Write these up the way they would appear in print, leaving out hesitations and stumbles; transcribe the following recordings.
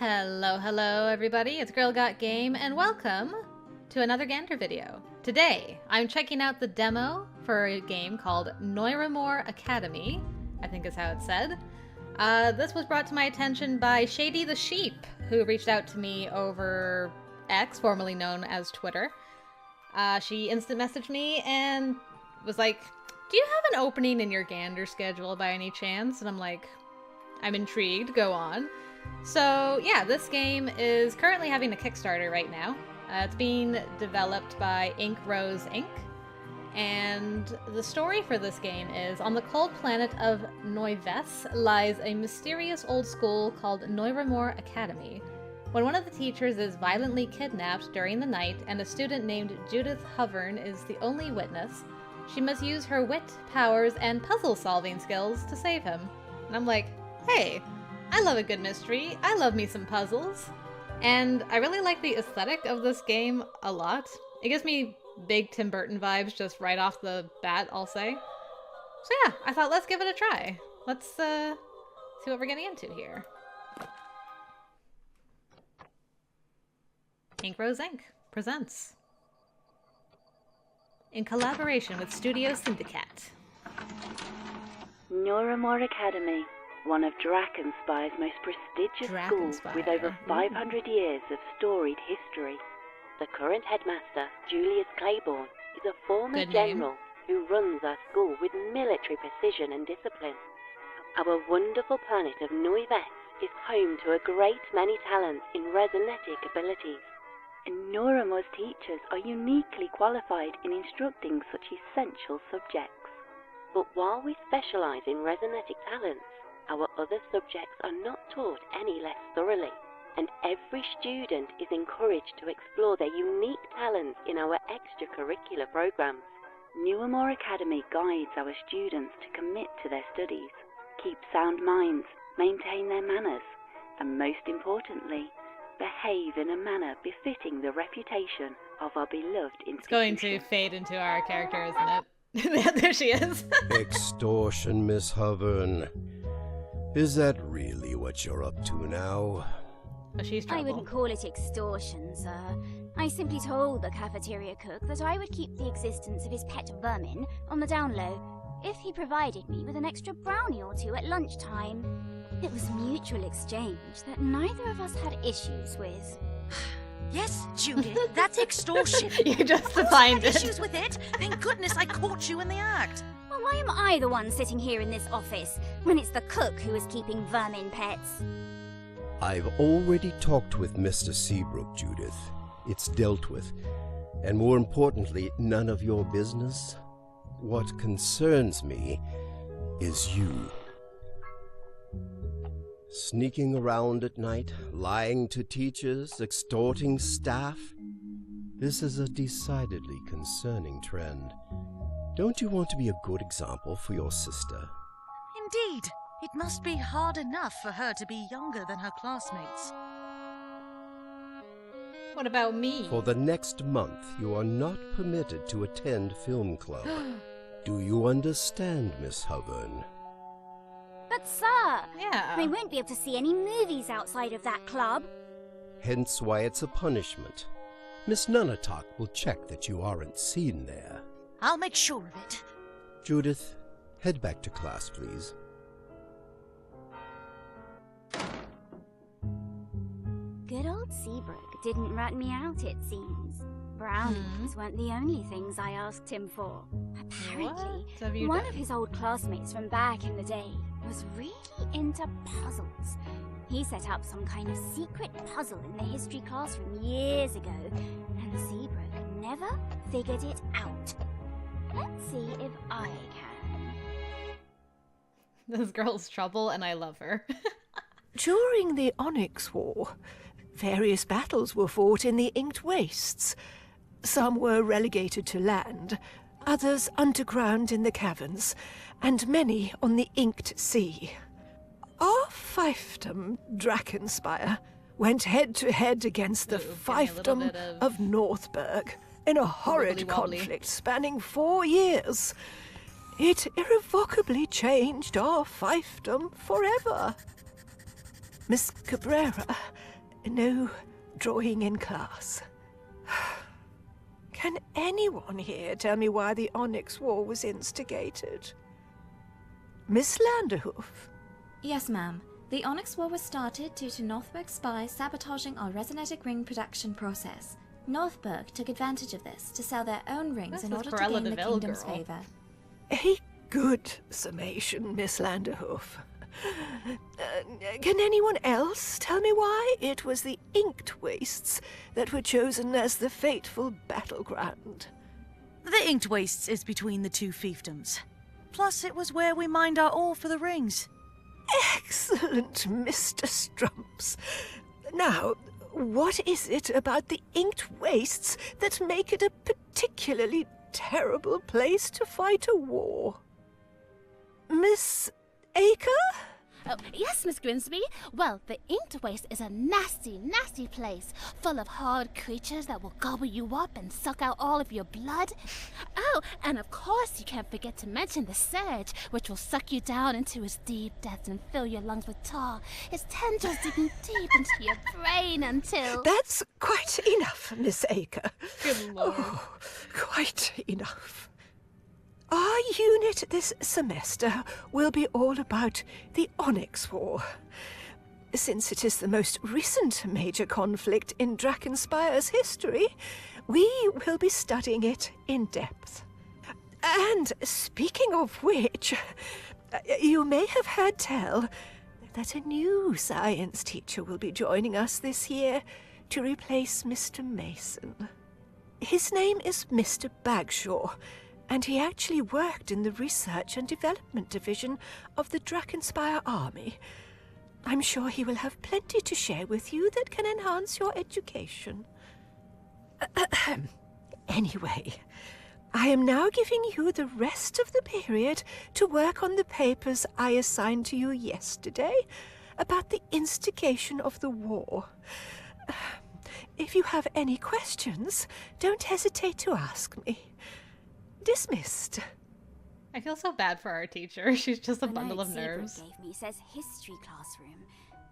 Hello everybody, it's Girl Got Game, and welcome to another Gander video. Today, I'm checking out the demo for a game called Noiramore Academy, I think is how it's said. This was brought to my attention by Shady the Sheep, who reached out to me over X, formerly known as Twitter. She instant messaged me and was like, do you have an opening in your Gander schedule by any chance? And I'm like, I'm intrigued, go on. So yeah, this game is currently having a Kickstarter right now. It's being developed by Ink Rose Inc. And the story for this game is, on the cold planet of Noivesse lies a mysterious old school called Noiramore Academy. When one of the teachers is violently kidnapped during the night and a student named Judith Hovern is the only witness, she must use her wit, powers, and puzzle-solving skills to save him. And I'm like, hey, I love a good mystery. I love me some puzzles. And I really like the aesthetic of this game a lot. It gives me big Tim Burton vibes just right off the bat, I'll say. So yeah, I thought let's give it a try. Let's see what we're getting into here. Ink Rose Inc. presents. In collaboration with Studio Syndicate. Noiramore Academy, one of Drakenspire's most prestigious schools with over 500 years of storied history. The current headmaster, Julius Claiborne, is a former general who runs our school with military precision and discipline. Our wonderful planet of Noivesse is home to a great many talents in resonetic abilities, and Noiramore's teachers are uniquely qualified in instructing such essential subjects. But while we specialize in resonetic talents, our other subjects are not taught any less thoroughly, and every student is encouraged to explore their unique talents in our extracurricular programs. Noiramore Academy guides our students to commit to their studies, keep sound minds, maintain their manners, and most importantly, behave in a manner befitting the reputation of our beloved institution. It's going to fade into our character, isn't it? There she is. Extortion, Miss Hovern. Is that really what you're up to now? Oh, she's trouble. I wouldn't call it extortion, sir. I simply told the cafeteria cook that I would keep the existence of his pet vermin on the down low if he provided me with an extra brownie or two at lunchtime. It was mutual exchange that neither of us had issues with. Yes, Judith, that's extortion. You just defined it. Issues with it? Thank goodness I caught you in the act. Well, why am I the one sitting here in this office when it's the cook who is keeping vermin pets? I've already talked with Mr. Seabrook, Judith. It's dealt with. And more importantly, none of your business. What concerns me is you. Sneaking around at night, lying to teachers, extorting staff. This is a decidedly concerning trend. Don't you want to be a good example for your sister? Indeed. It must be hard enough for her to be younger than her classmates. What about me? For the next month, you are not permitted to attend film club. Do you understand, Miss Hovern? But sir, I won't be able to see any movies outside of that club. Hence why it's a punishment. Miss Nunatak will check that you aren't seen there. I'll make sure of it. Judith, head back to class, please. Good old Seabrook didn't rat me out, it seems. Brownies weren't the only things I asked him for. Apparently, one of his old classmates from back in the day was really into puzzles. He set up some kind of secret puzzle in the history classroom years ago, and Seabrook never figured it out. Let's see if I can. This girl's trouble, and I love her. During the Onyx War, various battles were fought in the Inked Wastes. Some were relegated to land, others underground in the caverns, and many on the Inked Sea. Our fiefdom, Drakenspire, went head-to-head against the fiefdom of Northburg in a horrid conflict spanning 4 years. It irrevocably changed our fiefdom forever. Miss Cabrera No drawing in class. Can anyone here tell me why the Onyx War was instigated? Miss Landerhoof? Yes, ma'am. The Onyx War was started due to Northburg spies sabotaging our resonatic ring production process. Northburg took advantage of this to sell their own rings in order to gain the kingdom's favor. A good summation, Miss Landerhoof. Can anyone else tell me why it was the Inked Wastes that were chosen as the fateful battleground? The Inked Wastes is between the two fiefdoms. Plus, it was where we mined our ore for the rings. Excellent, Mr. Strumps. Now, what is it about the Inked Wastes that make it a particularly terrible place to fight a war? Miss Acre? Oh, yes, Miss Grimsby. Well, the Inked Waste is a nasty, nasty place, full of hard creatures that will gobble you up and suck out all of your blood. Oh, and of course you can't forget to mention the Surge, which will suck you down into its deep depths and fill your lungs with tar, its tendrils digging deep into your brain until... That's quite enough, Miss Acre. Good Lord. Oh, quite enough. Our unit this semester will be all about the Onyx War. Since it is the most recent major conflict in Drakenspire's history, we will be studying it in depth. And speaking of which, you may have heard tell that a new science teacher will be joining us this year to replace Mr. Mason. His name is Mr. Bagshaw, and he actually worked in the Research and Development Division of the Drakenspire Army. I'm sure he will have plenty to share with you that can enhance your education. Anyway, I am now giving you the rest of the period to work on the papers I assigned to you yesterday about the instigation of the war. If you have any questions, don't hesitate to ask me. Dismissed. I feel so bad for our teacher. She's just a bundle of nerves. The note gave me says history classroom.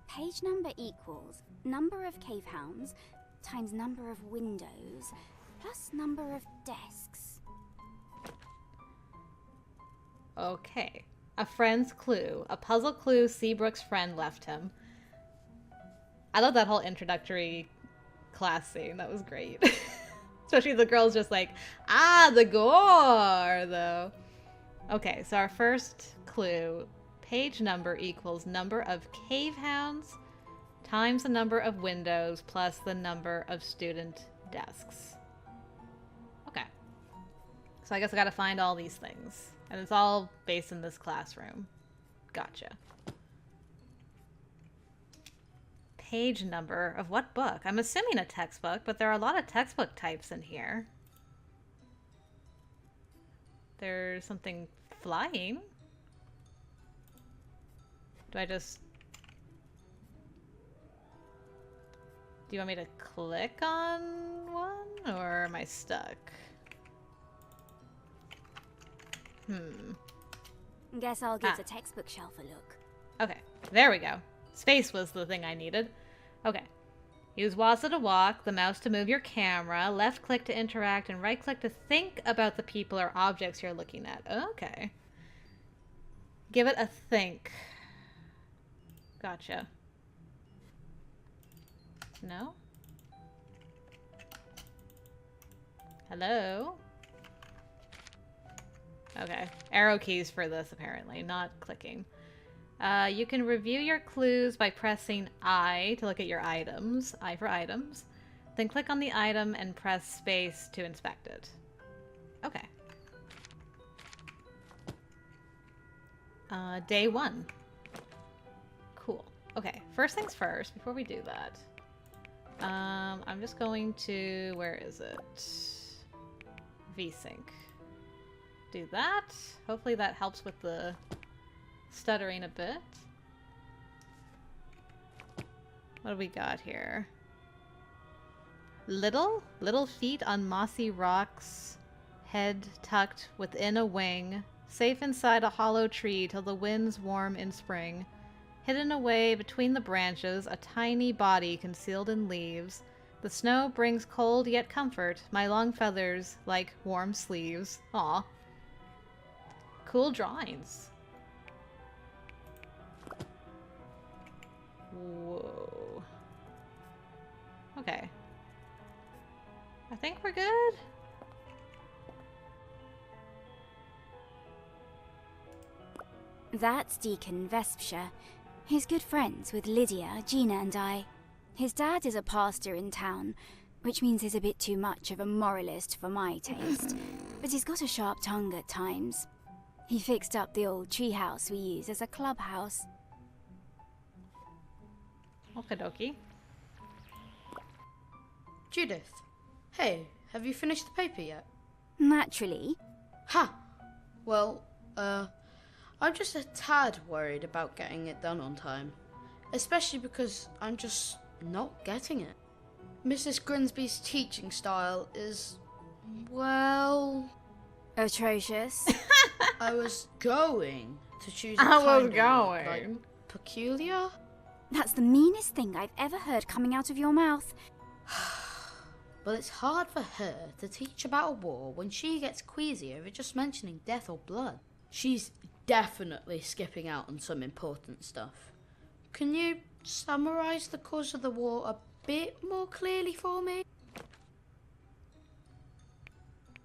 Page number equals number of cave hounds times number of windows plus number of desks. Okay. A friend's clue. A puzzle clue Seabrook's friend left him. I love that whole introductory class scene. That was great. Especially the girl's just like, the gore, though. Okay, so our first clue, page number equals number of cave hounds times the number of windows plus the number of student desks. Okay. So I guess I gotta find all these things. And it's all based in this classroom. Gotcha. Page number of what book? I'm assuming a textbook, but there are a lot of textbook types in here. There's something flying. Do you want me to click on one, or am I stuck? Guess I'll give the textbook shelf a look. Okay, there we go. Space was the thing I needed. Okay. Use WASD to walk, the mouse to move your camera, left click to interact, and right click to think about the people or objects you're looking at. Okay. Give it a think. Gotcha. No? Hello? Okay. Arrow keys for this, apparently, not clicking. You can review your clues by pressing I to look at your items. I for items. Then click on the item and press space to inspect it. Okay. Day 1. Cool. Okay, first things first, before we do that. I'm just going to... where is it? VSync. Do that. Hopefully that helps with the stuttering a bit. What do we got here? Little feet on mossy rocks, head tucked within a wing, safe inside a hollow tree till the winds warm in spring. Hidden away between the branches, a tiny body concealed in leaves. The snow brings cold yet comfort, my long feathers like warm sleeves. Aw. Cool drawings. Whoa. Okay. I think we're good. That's Deacon Vespsia. He's good friends with Lydia, Gina, and I. His dad is a pastor in town, which means he's a bit too much of a moralist for my taste. But he's got a sharp tongue at times. He fixed up the old treehouse we use as a clubhouse. Okie dokie. Judith, hey, have you finished the paper yet? Naturally. Ha! Well, I'm just a tad worried about getting it done on time. Especially because I'm just not getting it. Mrs. Grimsby's teaching style is, well... atrocious. I was going to choose like, peculiar? That's the meanest thing I've ever heard coming out of your mouth. Well, it's hard for her to teach about a war when she gets queasy over just mentioning death or blood. She's definitely skipping out on some important stuff. Can you summarise the cause of the war a bit more clearly for me?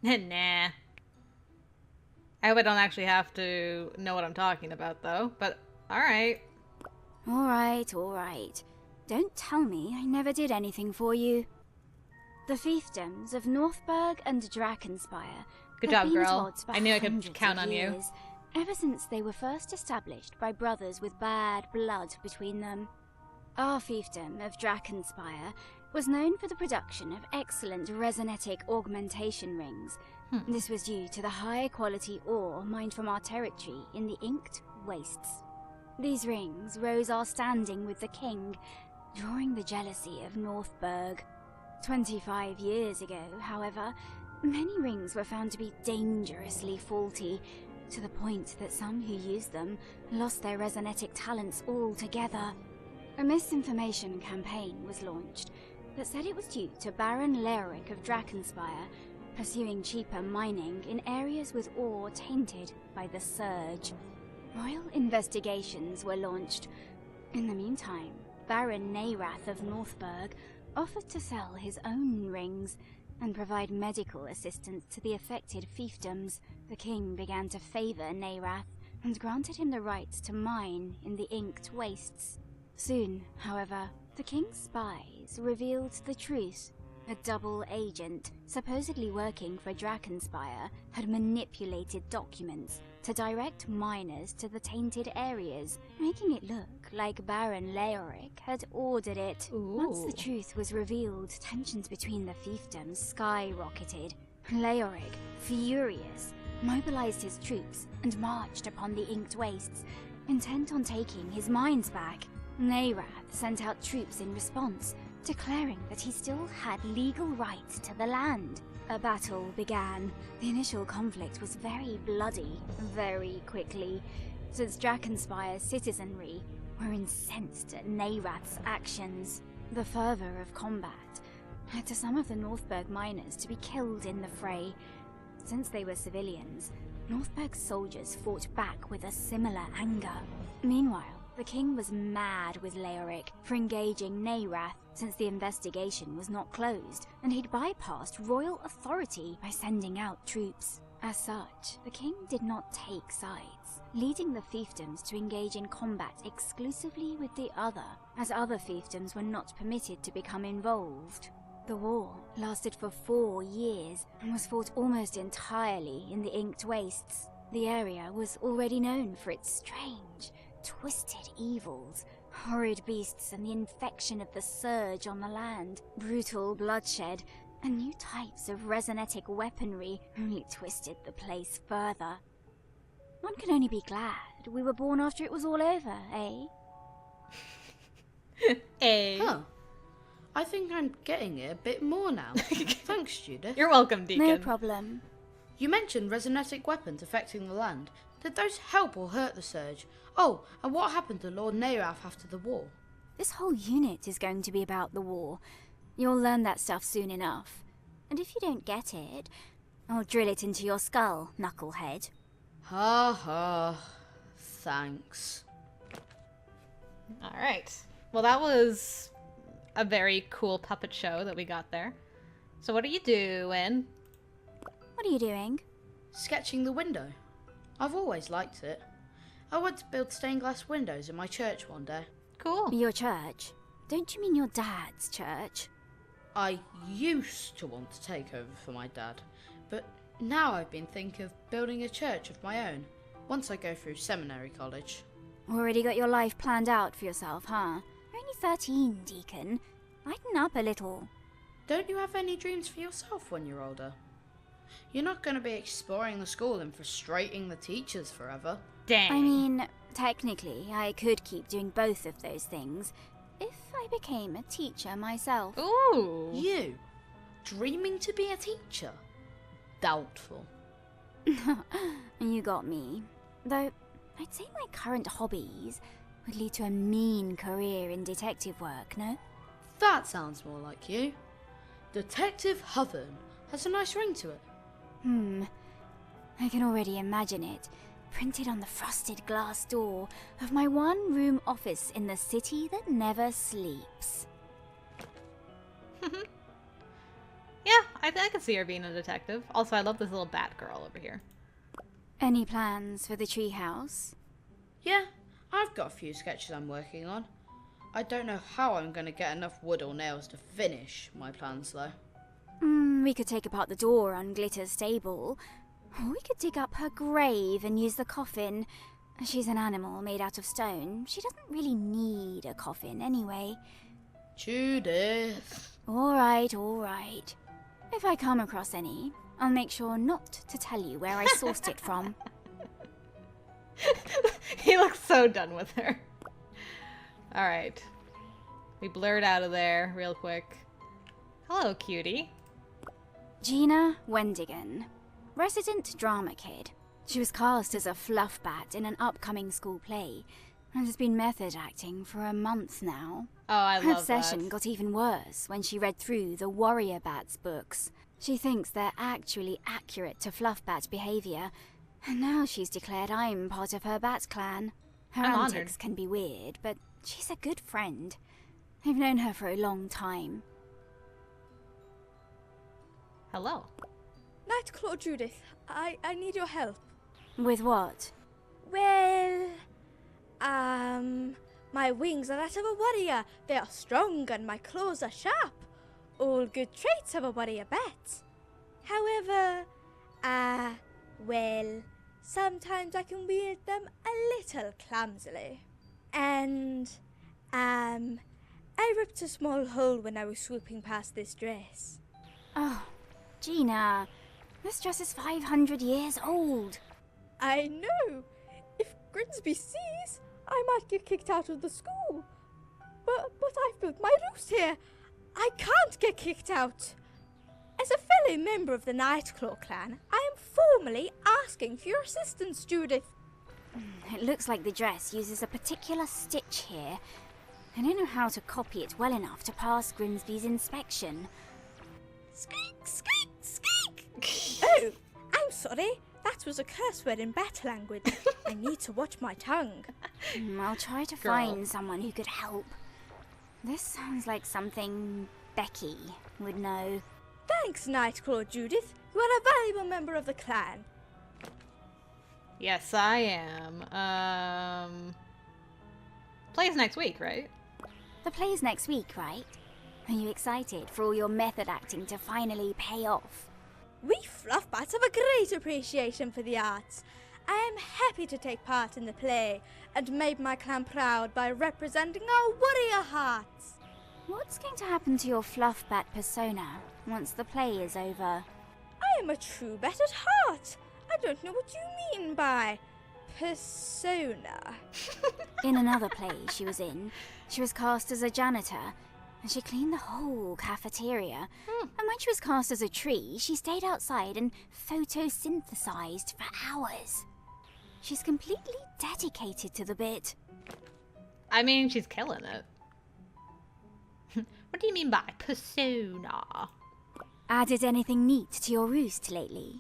Nah. I hope I don't actually have to know what I'm talking about, though. But, alright. Alright. Don't tell me I never did anything for you. The fiefdoms of Northburg and Drakkenspire Good have job, been girl. at odds for I knew I could hundreds count of on you. years, ever since they were first established by brothers with bad blood between them. Our fiefdom of Drakkenspire was known for the production of excellent resonetic augmentation rings. This was due to the high-quality ore mined from our territory in the Inked Wastes. These rings rose our standing with the king, drawing the jealousy of Northburg. 25 years ago, however, many rings were found to be dangerously faulty, to the point that some who used them lost their resonetic talents altogether. A misinformation campaign was launched that said it was due to Baron Leoric of Drakkenspire pursuing cheaper mining in areas with ore tainted by the Surge. Royal investigations were launched. In the meantime, Baron Neirath of Northburg offered to sell his own rings and provide medical assistance to the affected fiefdoms. The king began to favour Neirath and granted him the right to mine in the Inked Wastes. Soon, however, the king's spies revealed the truth. A double agent, supposedly working for Drakkenspire, had manipulated documents to direct miners to the tainted areas, making it look like Baron Leoric had ordered it. Once the truth was revealed, tensions between the fiefdoms skyrocketed. Leoric, furious, mobilized his troops and marched upon the Inked Wastes, intent on taking his mines back. Neirath sent out troops in response, declaring that he still had legal right to the land. A battle began. The initial conflict was very bloody, very quickly, since Drakkenspire's citizenry were incensed at Neirath's actions. The fervour of combat led to some of the Northburg miners to be killed in the fray. Since they were civilians, Northburg's soldiers fought back with a similar anger. Meanwhile, the king was mad with Leoric for engaging Neirath, since the investigation was not closed, and he'd bypassed royal authority by sending out troops. As such, the king did not take sides, leading the fiefdoms to engage in combat exclusively with the other, as other fiefdoms were not permitted to become involved. The war lasted for 4 years and was fought almost entirely in the Inked Wastes. The area was already known for its strange, twisted evils, horrid beasts and the infection of the Surge on the land, brutal bloodshed, and new types of resonetic weaponry only twisted the place further. One can only be glad we were born after it was all over, eh? Huh. I think I'm getting it a bit more now. Thanks, Judith. You're welcome, Deacon. No problem. You mentioned resonetic weapons affecting the land. Did those help or hurt the Surge? Oh, and what happened to Lord Neirath after the war? This whole unit is going to be about the war. You'll learn that stuff soon enough. And if you don't get it, I'll drill it into your skull, knucklehead. Ha ha. Thanks. Alright. Well, that was a very cool puppet show that we got there. So what are you doing? What are you doing? Sketching the window. I've always liked it. I want to build stained glass windows in my church one day. Cool. Your church? Don't you mean your dad's church? I used to want to take over for my dad, but now I've been thinking of building a church of my own, once I go through seminary college. Already got your life planned out for yourself, huh? You're only 13, Deacon. Lighten up a little. Don't you have any dreams for yourself when you're older? You're not going to be exploring the school and frustrating the teachers forever. Dang. I mean, technically, I could keep doing both of those things if I became a teacher myself. Ooh. You? Dreaming to be a teacher? Doubtful. You got me. Though, I'd say my current hobbies would lead to a mean career in detective work, no? That sounds more like you. Detective Hovern has a nice ring to it. I can already imagine it. Printed on the frosted glass door of my one-room office in the city that never sleeps. Yeah, I can see her being a detective. Also, I love this little bat girl over here. Any plans for the treehouse? Yeah, I've got a few sketches I'm working on. I don't know how I'm going to get enough wood or nails to finish my plans, though. We could take apart the door on Glitter's stable. Or we could dig up her grave and use the coffin. She's an animal made out of stone. She doesn't really need a coffin anyway. Judith. All right. If I come across any, I'll make sure not to tell you where I sourced it from. He looks so done with her. Alright. We blurred out of there real quick. Hello, cutie. Gina Wendigan. Resident drama kid. She was cast as a fluff bat in an upcoming school play and has been method acting for a month now. Oh, I love that. Her obsession got even worse when she read through the Warrior Bats books. She thinks they're actually accurate to fluff bat behaviour, and now she's declared I'm part of her bat clan. Her antics can be weird, but she's a good friend. I've known her for a long time. Hello. Nightclaw Judith, I need your help. With what? Well, my wings are that of a warrior. They are strong and my claws are sharp. All good traits of a warrior bat. However, well, sometimes I can wield them a little clumsily. And, I ripped a small hole when I was swooping past this dress. Oh, Gina, this dress is 500 years old. I know. If Grimsby sees, I might get kicked out of the school. But I've built my roost here. I can't get kicked out. As a fellow member of the Nightclaw clan, I am formally asking for your assistance, Judith. It looks like the dress uses a particular stitch here. I don't know how to copy it well enough to pass Grimsby's inspection. Squeak, squeak, squeak! Oh, I'm sorry. That was a curse word in bat language. I need to watch my tongue. I'll try to find someone who could help. This sounds like something Becky would know. Thanks, Nightclaw Judith. You are a valuable member of the clan. Yes, I am. Plays next week, right? The play's next week, right? Are you excited for all your method acting to finally pay off? We Fluffbats have a great appreciation for the arts. I am happy to take part in the play and make my clan proud by representing our warrior hearts. What's going to happen to your Fluffbat persona once the play is over? I am a true bat at heart. I don't know what you mean by persona. In another play she was in, she was cast as a janitor, and she cleaned the whole cafeteria. And when she was cast as a tree, she stayed outside and photosynthesized for hours. She's completely dedicated to the bit. I mean, she's killing it. What do you mean by persona? Added anything neat to your roost lately?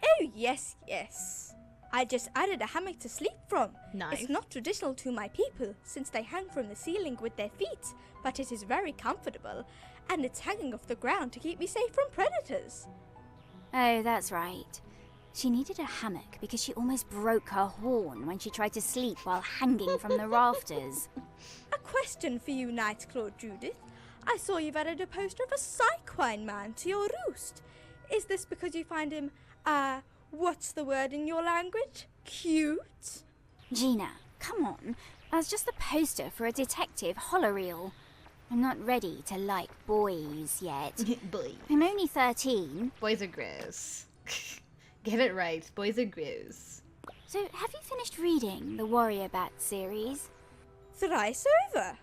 Oh, yes, yes. I just added a hammock to sleep from. Nice. It's not traditional to my people, since they hang from the ceiling with their feet, but it is very comfortable, and it's hanging off the ground to keep me safe from predators. Oh, that's right. She needed a hammock because she almost broke her horn when she tried to sleep while hanging from the rafters. A question for you, Nightclaw Judith. I saw you've added a poster of a Psyquine man to your roost. Is this because you find him, what's the word in your language? Cute? Gina, come on. That's just the poster for a detective holoreel. I'm not ready to like boys yet. Boy. I'm only 13. Boys are gross. Get it right. Boys are gross. So, have you finished reading the Warrior Bat series? Thrice over.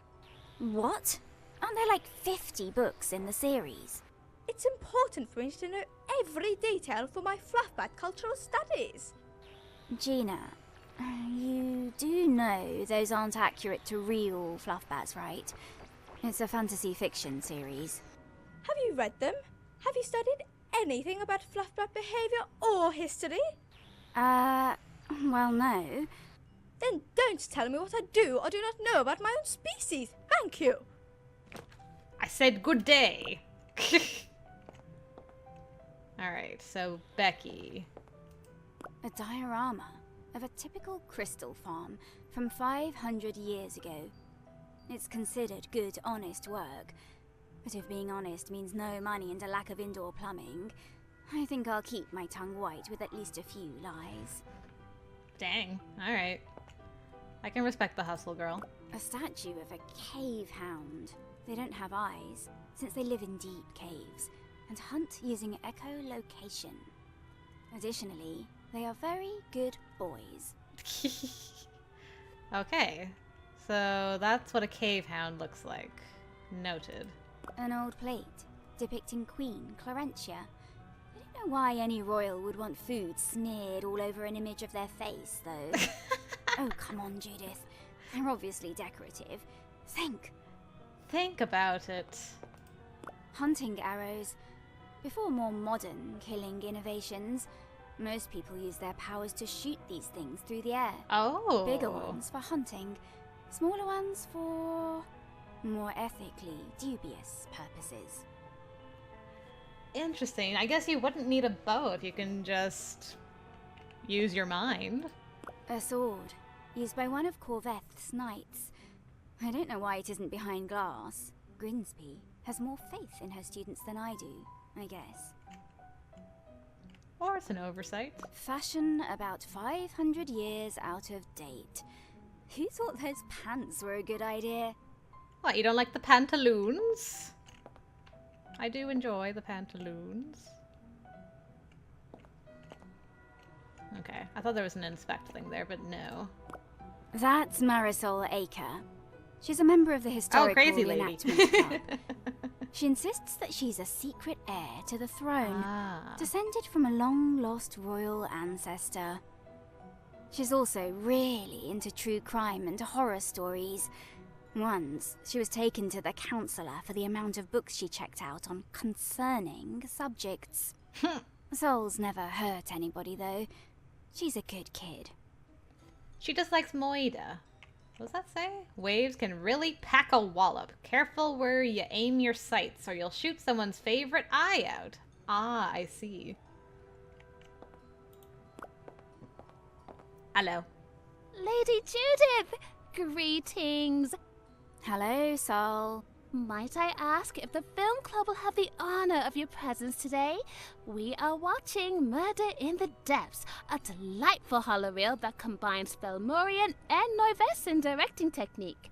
What? Aren't there like 50 books in the series? It's important for me to know every detail for my Fluffbat cultural studies. Gina, you do know those aren't accurate to real Fluffbats, right? It's a fantasy fiction series. Have you read them? Have you studied anything about Fluffbat behavior or history? Well, no. Then don't tell me what I do or do not know about my own species. Thank you. I said good day. Alright, so Becky. A diorama of a typical crystal farm from 500 years ago. It's considered good, honest work. But if being honest means no money and a lack of indoor plumbing, I think I'll keep my tongue white with at least a few lies. Dang, alright. I can respect the hustle, girl. A statue of a cave hound. They don't have eyes, since they live in deep caves, and hunt using echolocation. Additionally, they are very good boys. Okay, so that's what a cave hound looks like. Noted. An old plate depicting Queen Clarentia. I don't know why any royal would want food smeared all over an image of their face, though. Oh, come on, Judith. They're obviously decorative. Think about it. Hunting arrows. Before more modern killing innovations, most people use their powers to shoot these things through the air. Oh. Bigger ones for hunting, smaller ones for more ethically dubious purposes. Interesting. I guess you wouldn't need a bow if you can just use your mind. A sword, used by one of Corveth's knights. I don't know why it isn't behind glass. Grimsby has more faith in her students than I do, I guess. Or it's an oversight. Fashion about 500 years out of date. Who thought those pants were a good idea? What, you don't like the pantaloons? I do enjoy the pantaloons. Okay, I thought there was an inspect thing there, but no. That's Marisol Aker. She's a member of the Historical Crazy Lady. Reenactment Club. She insists that she's a secret heir to the throne, descended from a long-lost royal ancestor. She's also really into true crime and horror stories. Once, she was taken to the counselor for the amount of books she checked out on concerning subjects. Soul's never hurt anybody, though. She's a good kid. She just likes Moida. What does that say? Waves can really pack a wallop. Careful where you aim your sights or you'll shoot someone's favorite eye out. Ah, I see. Hello. Lady Judith! Greetings! Hello, Soul. Might I ask if the film club will have the honor of your presence today? We are watching Murder in the Depths, a delightful horror reel that combines Fomorian and Noivesse directing technique.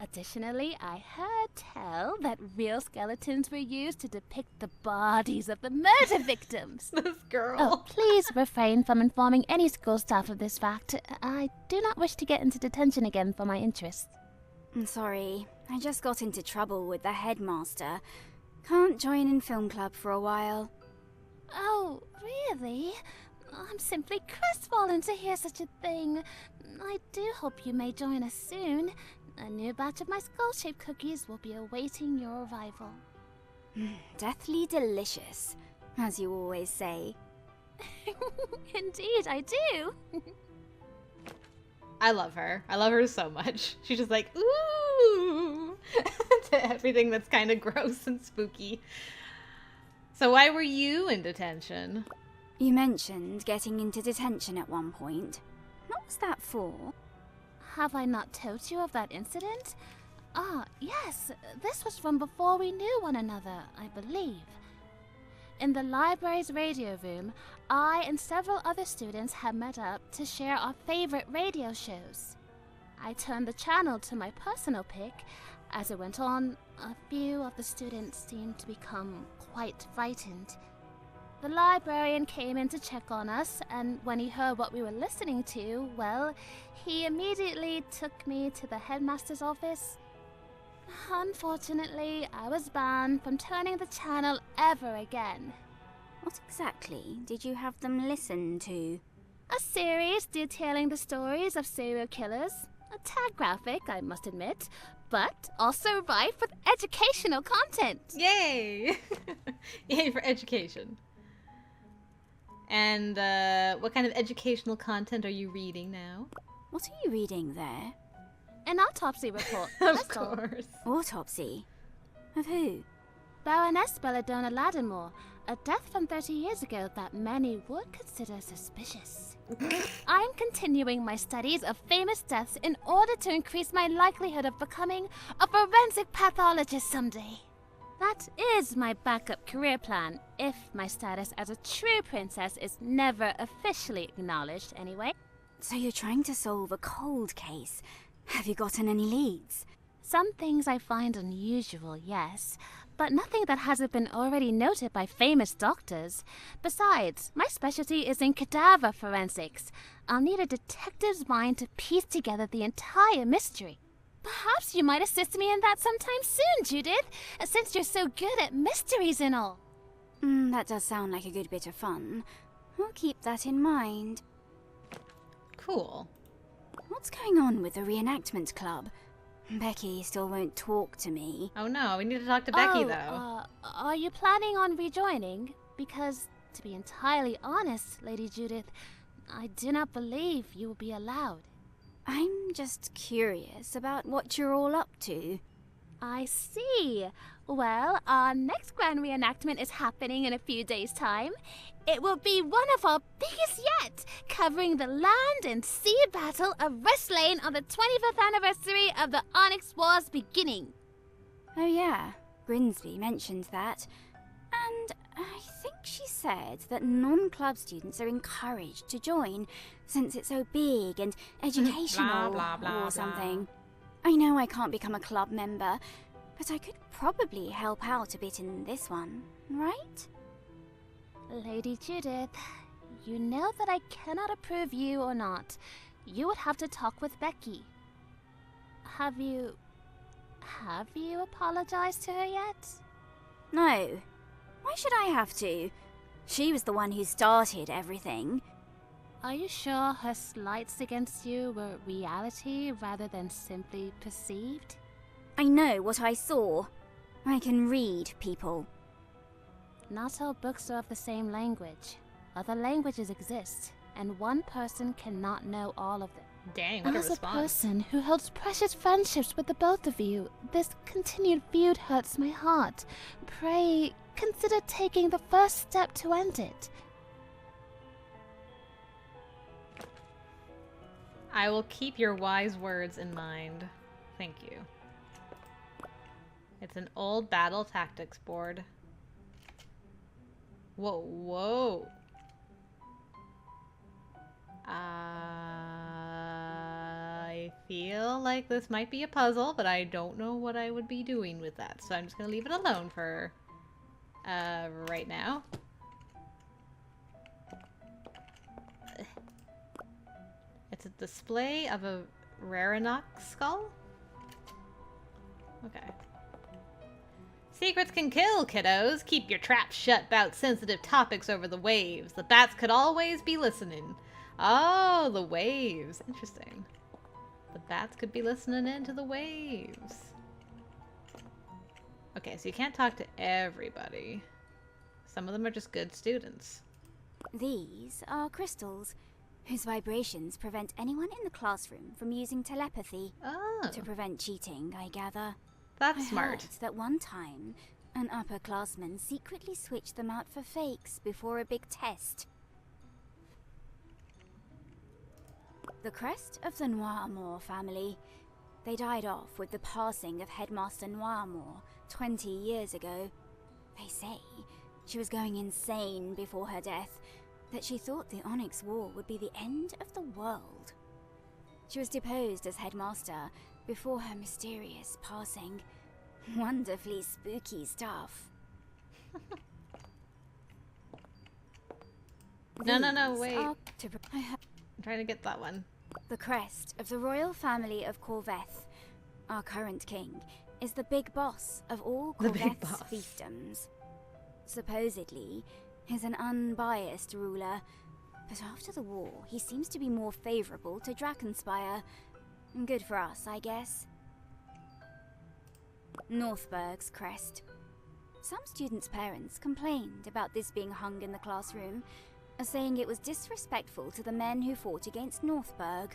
Additionally, I heard tell that real skeletons were used to depict the bodies of the murder victims. This girl. Oh, please refrain from informing any school staff of this fact. I do not wish to get into detention again for my interests. I'm sorry. I just got into trouble with the headmaster. Can't join in film club for a while. Oh, really? I'm simply crestfallen to hear such a thing. I do hope you may join us soon. A new batch of my skull-shaped cookies will be awaiting your arrival. Deathly delicious, as you always say. Indeed, I do. I love her. I love her so much. She's just like, ooh, to everything that's kind of gross and spooky. So why were you in detention? You mentioned getting into detention at one point. What was that for? Have I not told you of that incident? Ah, yes. This was from before we knew one another, I believe. In the library's radio room, I and several other students had met up to share our favorite radio shows. I turned the channel to my personal pick. As it went on, a few of the students seemed to become quite frightened. The librarian came in to check on us, and when he heard what we were listening to, well, he immediately took me to the headmaster's office. Unfortunately, I was banned from turning the channel ever again. What exactly did you have them listen to? A series detailing the stories of serial killers. A tad graphic, I must admit, but also rife with educational content. Yay! Yay for education. And what kind of educational content are you reading now? What are you reading there? An autopsy report. Of course. Autopsy? Of who? Baroness Belladonna Lattimore, a death from 30 years ago that many would consider suspicious. I'm continuing my studies of famous deaths in order to increase my likelihood of becoming a forensic pathologist someday. That is my backup career plan, if my status as a true princess is never officially acknowledged anyway. So you're trying to solve a cold case. Have you gotten any leads? Some things I find unusual, yes, but nothing that hasn't been already noted by famous doctors. Besides, my specialty is in cadaver forensics. I'll need a detective's mind to piece together the entire mystery. Perhaps you might assist me in that sometime soon, Judith, since you're so good at mysteries and all. That does sound like a good bit of fun. We'll keep that in mind. Cool. What's going on with the reenactment club? Becky still won't talk to me. Oh no, we need to talk to Becky though. Are you planning on rejoining? Because, to be entirely honest, Lady Judith, I do not believe you will be allowed. I'm just curious about what you're all up to. I see. Well, our next grand reenactment is happening in a few days' time. It will be one of our biggest yet, covering the land and sea battle of Westlane on the 25th anniversary of the Onyx War's beginning. Oh yeah, Grimsby mentioned that. And I think she said that non-club students are encouraged to join, since it's so big and educational blah, blah, blah, or something. I know I can't become a club member, but I could probably help out a bit in this one, right? Lady Judith, you know that I cannot approve you or not. You would have to talk with Becky. Have you apologized to her yet? No. Why should I have to? She was the one who started everything. Are you sure her slights against you were reality rather than simply perceived? I know what I saw. I can read people. Not all books are of the same language. Other languages exist, and one person cannot know all of them. Dang, what a response. As a person who holds precious friendships with the both of you, this continued feud hurts my heart. Pray, consider taking the first step to end it. I will keep your wise words in mind. Thank you. It's an old battle tactics board. Whoa, whoa. I feel like this might be a puzzle, but I don't know what I would be doing with that. So I'm just going to leave it alone for right now. It's a display of a Rarenok skull? Okay. Secrets can kill, kiddos. Keep your traps shut about sensitive topics over the waves. The bats could always be listening. Oh, the waves. Interesting. The bats could be listening into the waves. Okay, so you can't talk to everybody. Some of them are just good students. These are crystals, whose vibrations prevent anyone in the classroom from using telepathy. Oh. To prevent cheating, I gather. That's smart. I heard that one time, an upperclassman secretly switched them out for fakes before a big test. The crest of the Noiramore family. They died off with the passing of Headmaster Noiramore 20 years ago. They say she was going insane before her death, that she thought the Onyx War would be the end of the world. She was deposed as headmaster before her mysterious passing. Wonderfully spooky stuff. No, wait. I'm trying to get that one. The crest of the royal family of Noivesse, our current king, is the big boss of all Noivesse's fiefdoms. Supposedly, he's an unbiased ruler, but after the war, he seems to be more favorable to Drakenspire. Good for us, I guess. Northberg's crest. Some students' parents complained about this being hung in the classroom, saying it was disrespectful to the men who fought against Northberg.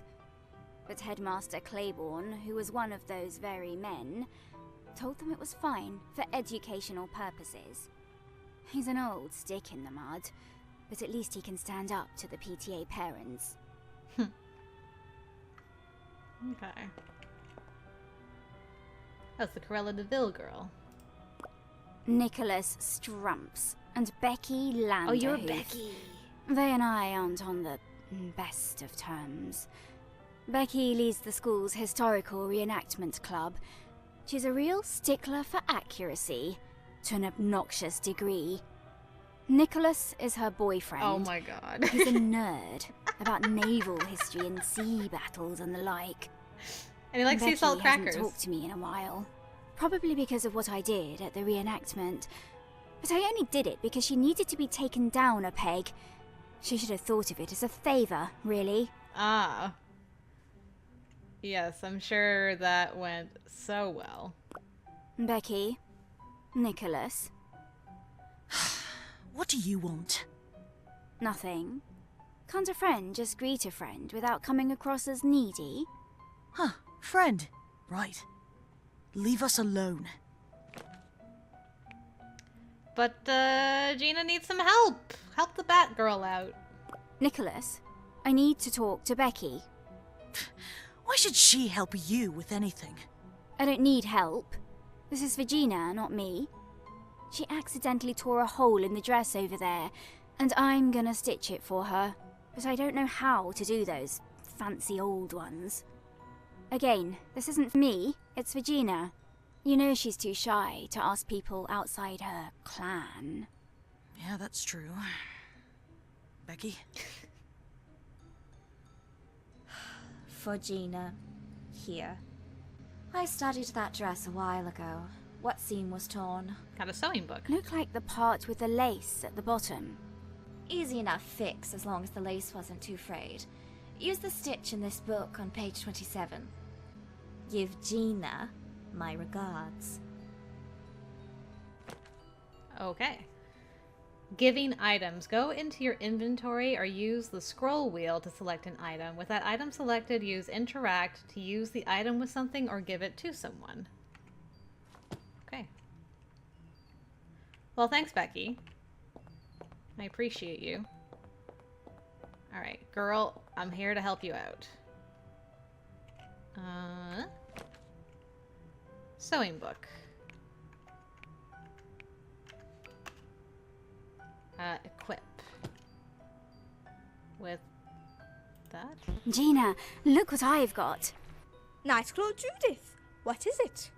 But Headmaster Claiborne, who was one of those very men, told them it was fine for educational purposes. He's an old stick in the mud, but at least he can stand up to the PTA parents. Okay. That's the Cruella de Vil girl. Nicholas Strumps and Becky Lander. Oh, you're Becky. They and I aren't on the best of terms. Becky leads the school's historical reenactment club. She's a real stickler for accuracy, to an obnoxious degree. Nicholas is her boyfriend. Oh my god. He's a nerd about naval history and sea battles and the like. And he likes sea salt crackers. Becky hasn't talked to me in a while. Probably because of what I did at the reenactment. But I only did it because she needed to be taken down a peg. She should have thought of it as a favor, really. Ah. Yes, I'm sure that went so well. Becky. Nicholas. What do you want? Nothing. Can't a friend just greet a friend without coming across as needy? Huh, friend. Right. Leave us alone. But, Gina needs some help. Help the Batgirl out. Nicholas, I need to talk to Becky. Why should she help you with anything? I don't need help. This is Virginia, not me. She accidentally tore a hole in the dress over there, and I'm gonna stitch it for her. But I don't know how to do those fancy old ones. Again, this isn't for me, it's Virginia. You know she's too shy to ask people outside her clan. Yeah, that's true. Becky? For Gina. Here. I studied that dress a while ago. What seam was torn? Got a sewing book. Looked like the part with the lace at the bottom. Easy enough fix as long as the lace wasn't too frayed. Use the stitch in this book on page 27. Give Gina my regards. Okay. Giving items. Go into your inventory or use the scroll wheel to select an item. With that item selected, use interact to use the item with something or give it to someone. Okay. Well, thanks, Becky. I appreciate you. Alright, girl, I'm here to help you out. Sewing book. Equip. With that? Gina, look what I've got. Nightclaw Judith, what is it?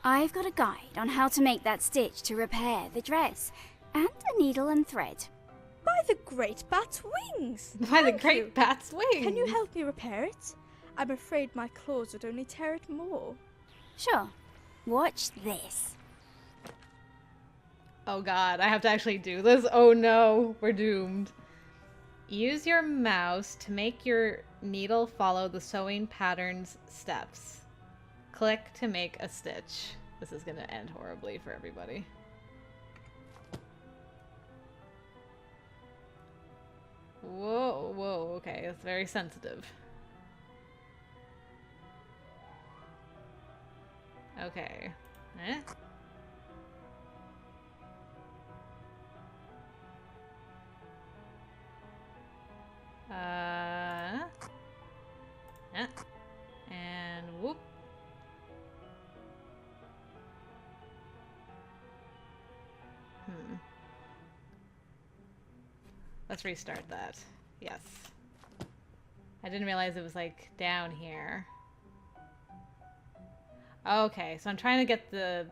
I've got a guide on how to make that stitch to repair the dress, and a needle and thread. By the great bat's wings! By the great bat's wings! Can you help me repair it? I'm afraid my claws would only tear it more. Sure. Watch this. Oh god, I have to actually do this? Oh no, we're doomed. Use your mouse to make your needle follow the sewing pattern's steps. Click to make a stitch. This is gonna end horribly for everybody. Whoa, whoa, okay, it's very sensitive. Okay. Eh? Yeah. And whoop. Let's restart that. Yes. I didn't realize it was like down here. Okay, so I'm trying to get the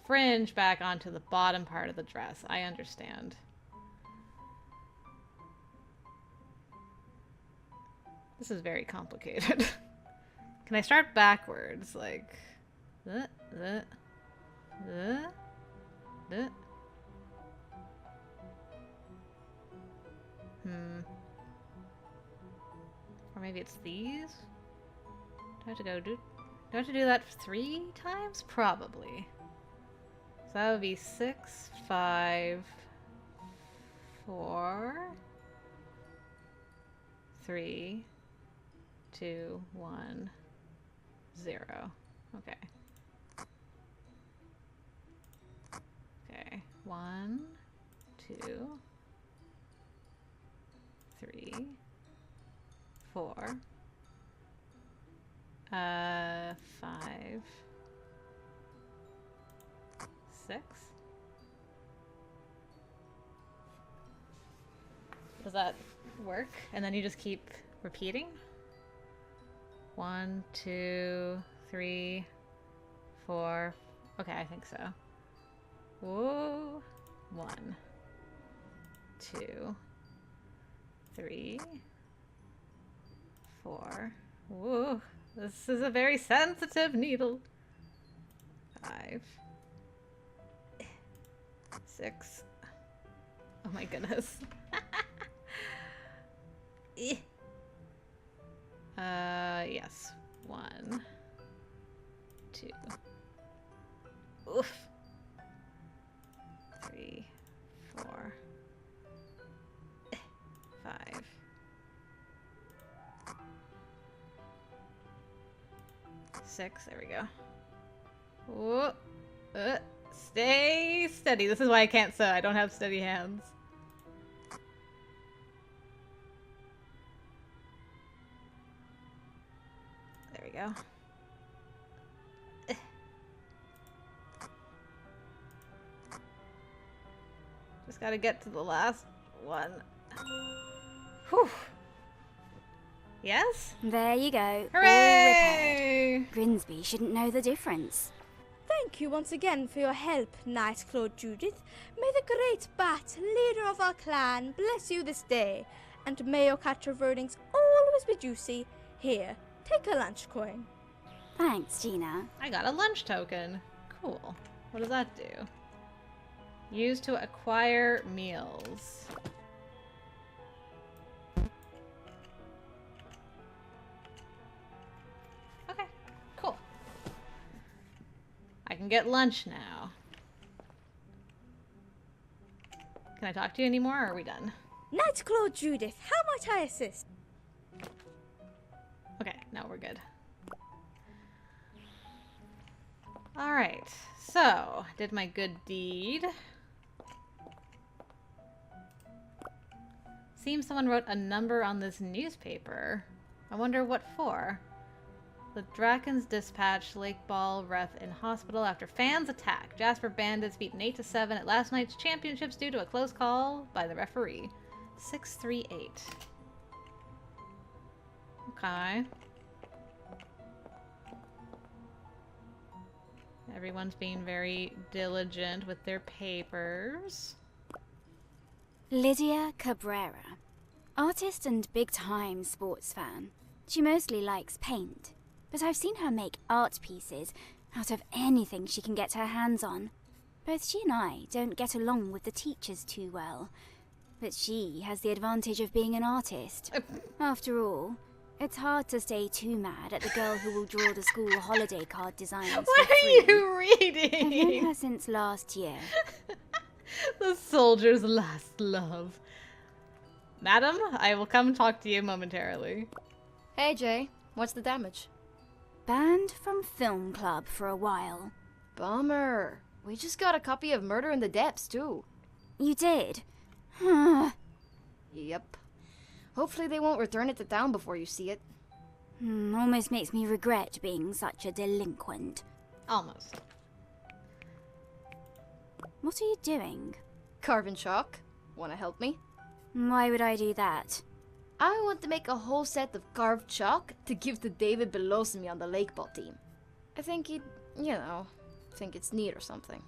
fringe back onto the bottom part of the dress. I understand. This is very complicated. Can I start backwards? Like... Or maybe it's these? Do I have to go do I have to do that 3 times? Probably. So that would be 6, 5, 4, 3, 2, 1, 0. Okay. Okay. 1, 2, 3, 4, 5, 6. Does that work? And then you just keep repeating? 1, 2, 3, 4. Okay, I think so. Whoa. 1, 2, 3, 4. Whoa. This is a very sensitive needle. 5, 6. Oh my goodness. Yes. 1, 2. Oof. 3, 4, 5. 6. There we go. Whoa. Stay steady. This is why I can't sew. I don't have steady hands. There we go. Just gotta get to the last one. Whew. Yes? There you go. Hooray! Grimsby shouldn't know the difference. Thank you once again for your help, Nightclawed Judith. May the great Bat, leader of our clan, bless you this day. And may your catch of earnings always be juicy. Here, take a lunch coin. Thanks, Gina. I got a lunch token. Cool. What does that do? Used to acquire meals. Okay, cool. I can get lunch now. Can I talk to you anymore, or are we done? Nightclawed Judith, how might I assist? Okay, now we're good. Alright, so, did my good deed. Seems someone wrote a number on this newspaper. I wonder what for. The Draken's dispatch Lake Ball ref in hospital after fans attack. Jasper Bandits beaten 8-7 at last night's championships due to a close call by the referee. 6-3-8. Okay. Everyone's being very diligent with their papers. Lydia Cabrera. Artist and big-time sports fan. She mostly likes paint, but I've seen her make art pieces out of anything she can get her hands on. Both she and I don't get along with the teachers too well. But she has the advantage of being an artist. After all, it's hard to stay too mad at the girl who will draw the school holiday card designs for What free. are you reading? I've known her since last year. The soldier's last love. Madam, I will come talk to you momentarily. Hey, Jay. What's the damage? Banned from film club for a while. Bummer. We just got a copy of Murder in the Depths, too. You did? Yep. Hopefully they won't return it to town before you see it. Almost makes me regret being such a delinquent. Almost. What are you doing? Carving chalk. Wanna help me? Why would I do that? I want to make a whole set of carved chalk to give to David below me on the lake ball team. I think he'd, think it's neat or something.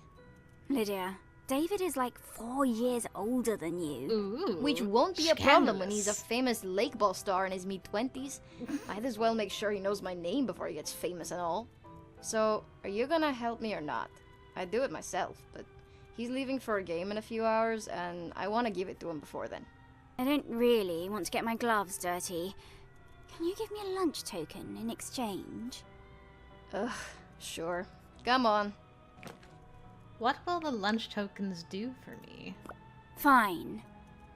Lydia, David is like 4 years older than you. Ooh, which won't be a problem when he's a famous lake ball star in his mid-20s. Might as well make sure he knows my name before he gets famous and all. So, are you gonna help me or not? I'd do it myself, but he's leaving for a game in a few hours, and I want to give it to him before then. I don't really want to get my gloves dirty. Can you give me a lunch token in exchange? Ugh, sure. Come on. What will the lunch tokens do for me? Fine.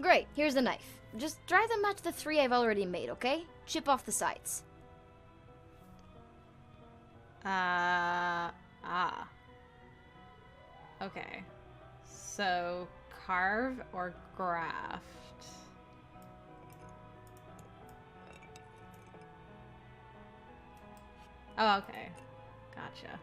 Great, here's the knife. Just try to match the 3 I've already made, okay? Chip off the sides. Okay. So, carve or graft? Oh, okay. Gotcha.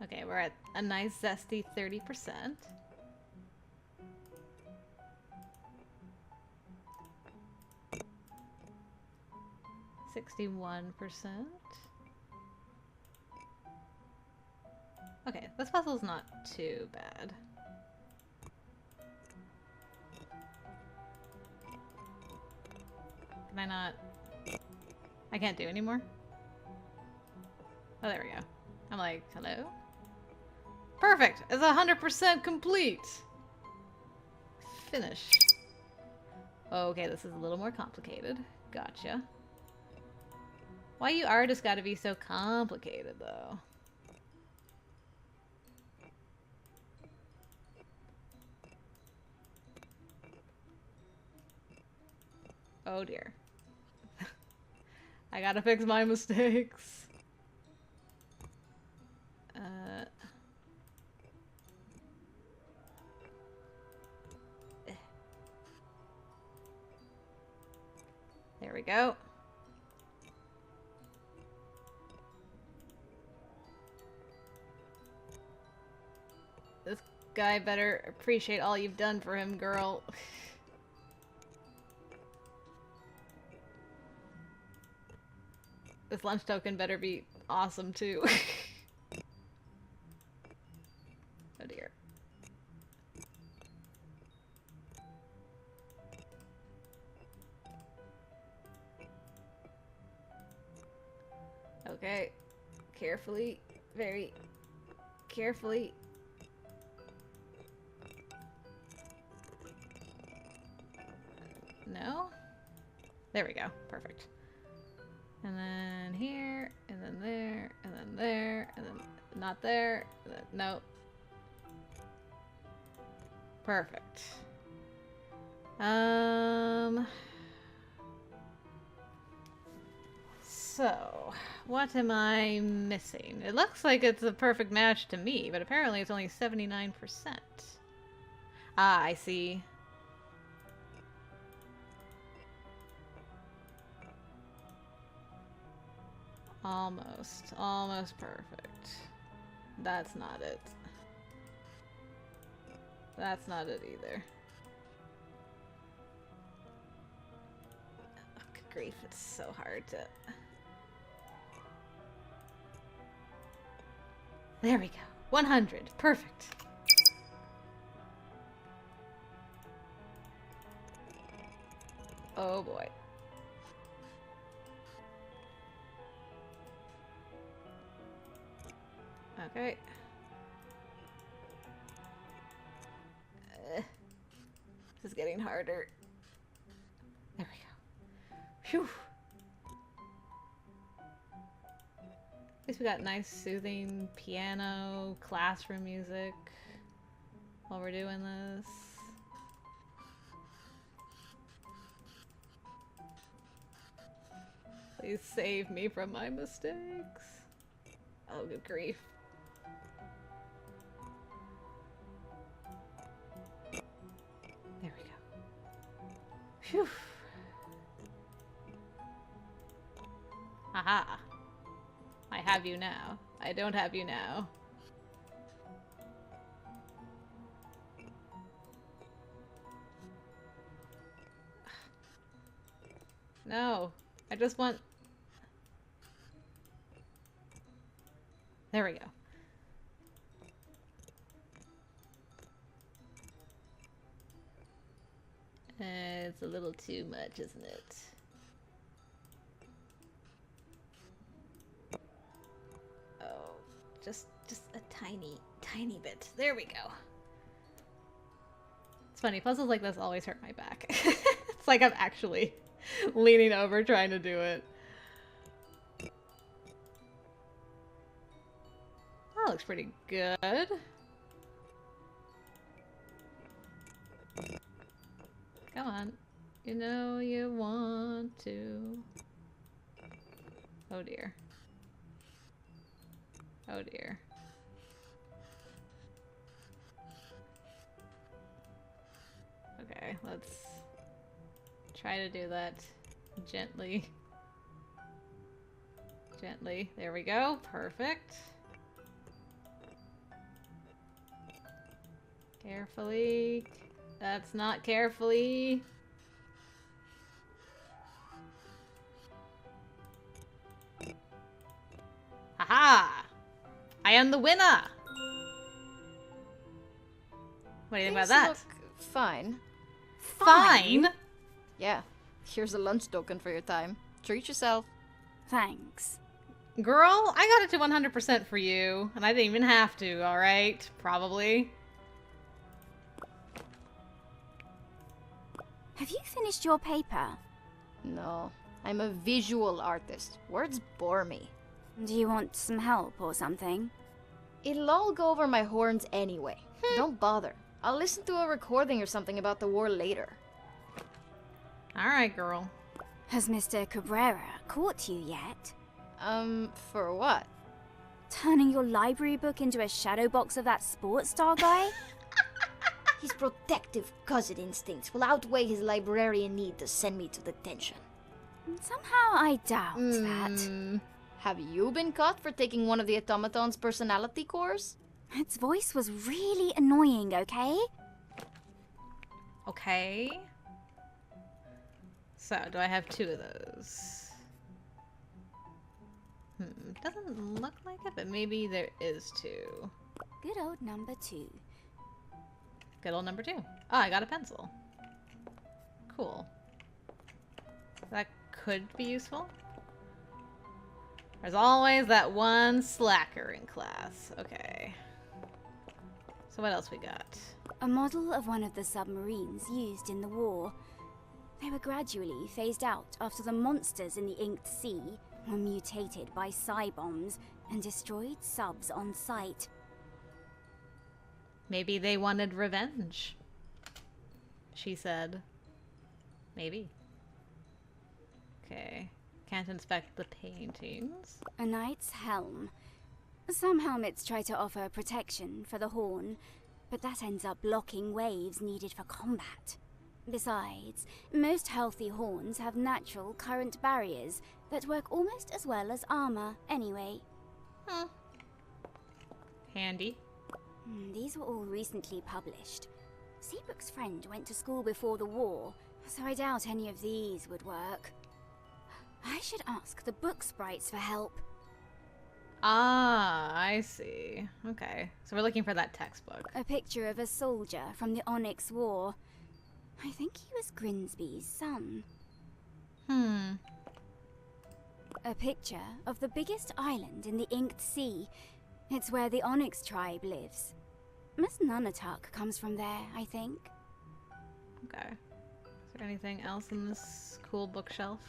Okay, we're at a nice zesty 30%. %61%. Okay, this puzzle's not too bad. Can I not? I can't do anymore? Oh, there we go. I'm like, hello? Perfect! It's 100% complete! Finish. Okay, this is a little more complicated. Gotcha. Why you artists gotta be so complicated, though? Oh dear. I gotta fix my mistakes. There we go. This guy better appreciate all you've done for him, girl. This lunch token better be awesome, too. Oh dear. Okay. Carefully. Very carefully. No? There we go. Perfect. And then here, and then there, and then there, and then not there, and then, nope. Perfect. So, what am I missing? It looks like it's a perfect match to me, but apparently it's only 79%. Ah, I see. Almost perfect. That's not it. That's not it either. Oh, good grief, it's so hard to... There we go. 100. Perfect. Oh boy. Okay. This is getting harder. There we go. Phew. At least we got nice, soothing piano, classroom music while we're doing this. Please save me from my mistakes. Oh, good grief. There we go. Phew. Aha. I have you now. I don't have you now. No. I just want... There we go. It's a little too much, isn't it? Oh, just a tiny bit. There we go. It's funny, puzzles like this always hurt my back. It's like I'm actually leaning over trying to do it. That looks pretty good. Come on. You know you want to. Oh dear. Oh dear. Okay, let's try to do that gently. Gently. There we go. Perfect. Carefully. That's not carefully. Haha! I am the winner! What do you think about that? Look fine. Fine? Yeah. Here's a lunch token for your time. Treat yourself. Thanks. Girl, I got it to 100% for you, and I didn't even have to, alright? Probably. Have you finished your paper? No. I'm a visual artist. Words bore me. Do you want some help or something? It'll all go over my horns anyway. Don't bother. I'll listen to a recording or something about the war later. Alright, girl. Has Mr. Cabrera caught you yet? For what? Turning your library book into a shadow box of that sports star guy? His protective cousin instincts will outweigh his librarian need to send me to detention. Somehow I doubt that. Have you been caught for taking one of the automaton's personality cores? Its voice was really annoying, okay? Okay. So, do I have 2 of those? Doesn't look like it, but maybe there is 2. Good old number 2. Good old number 2. Oh, I got a pencil. Cool. That could be useful. There's always that one slacker in class. Okay. So what else we got? A model of one of the submarines used in the war. They were gradually phased out after the monsters in the Inked Sea were mutated by psi-bombs and destroyed subs on sight. Maybe they wanted revenge. She said. Maybe. Okay. Can't inspect the paintings. A knight's helm. Some helmets try to offer protection for the horn, but that ends up blocking waves needed for combat. Besides, most healthy horns have natural current barriers that work almost as well as armor anyway. Handy. These were all recently published. Seabrook's friend went to school before the war, so I doubt any of these would work. I should ask the book sprites for help. Ah, I see. Okay, so we're looking for that textbook. A picture of a soldier from the Onyx War. I think he was Grimsby's son. A picture of the biggest island in the Inked Sea. It's where the Onyx tribe lives. Miss Nunatak comes from there, I think. Okay. Is there anything else in this cool bookshelf?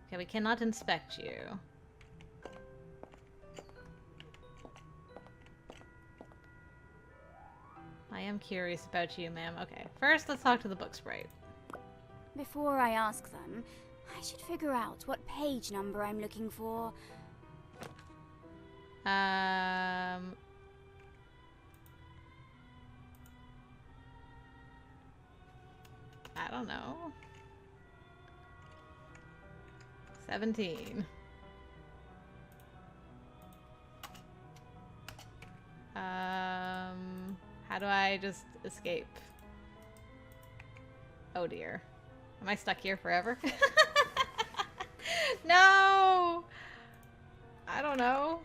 Okay, we cannot inspect you. I am curious about you, ma'am. Okay, first let's talk to the book sprite. Before I ask them, I should figure out what page number I'm looking for. I don't know. 17. How do I just escape? Oh dear. Am I stuck here forever? No! I don't know.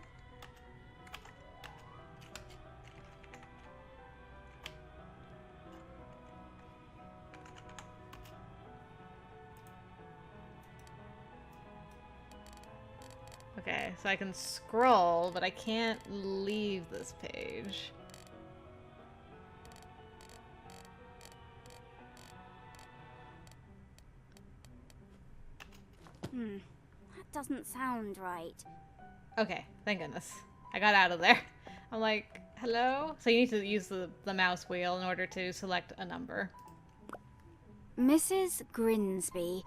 Okay, so I can scroll, but I can't leave this page. That doesn't sound right. Okay, thank goodness. I got out of there. I'm like, hello? So you need to use the mouse wheel in order to select a number. Mrs. Grinsby,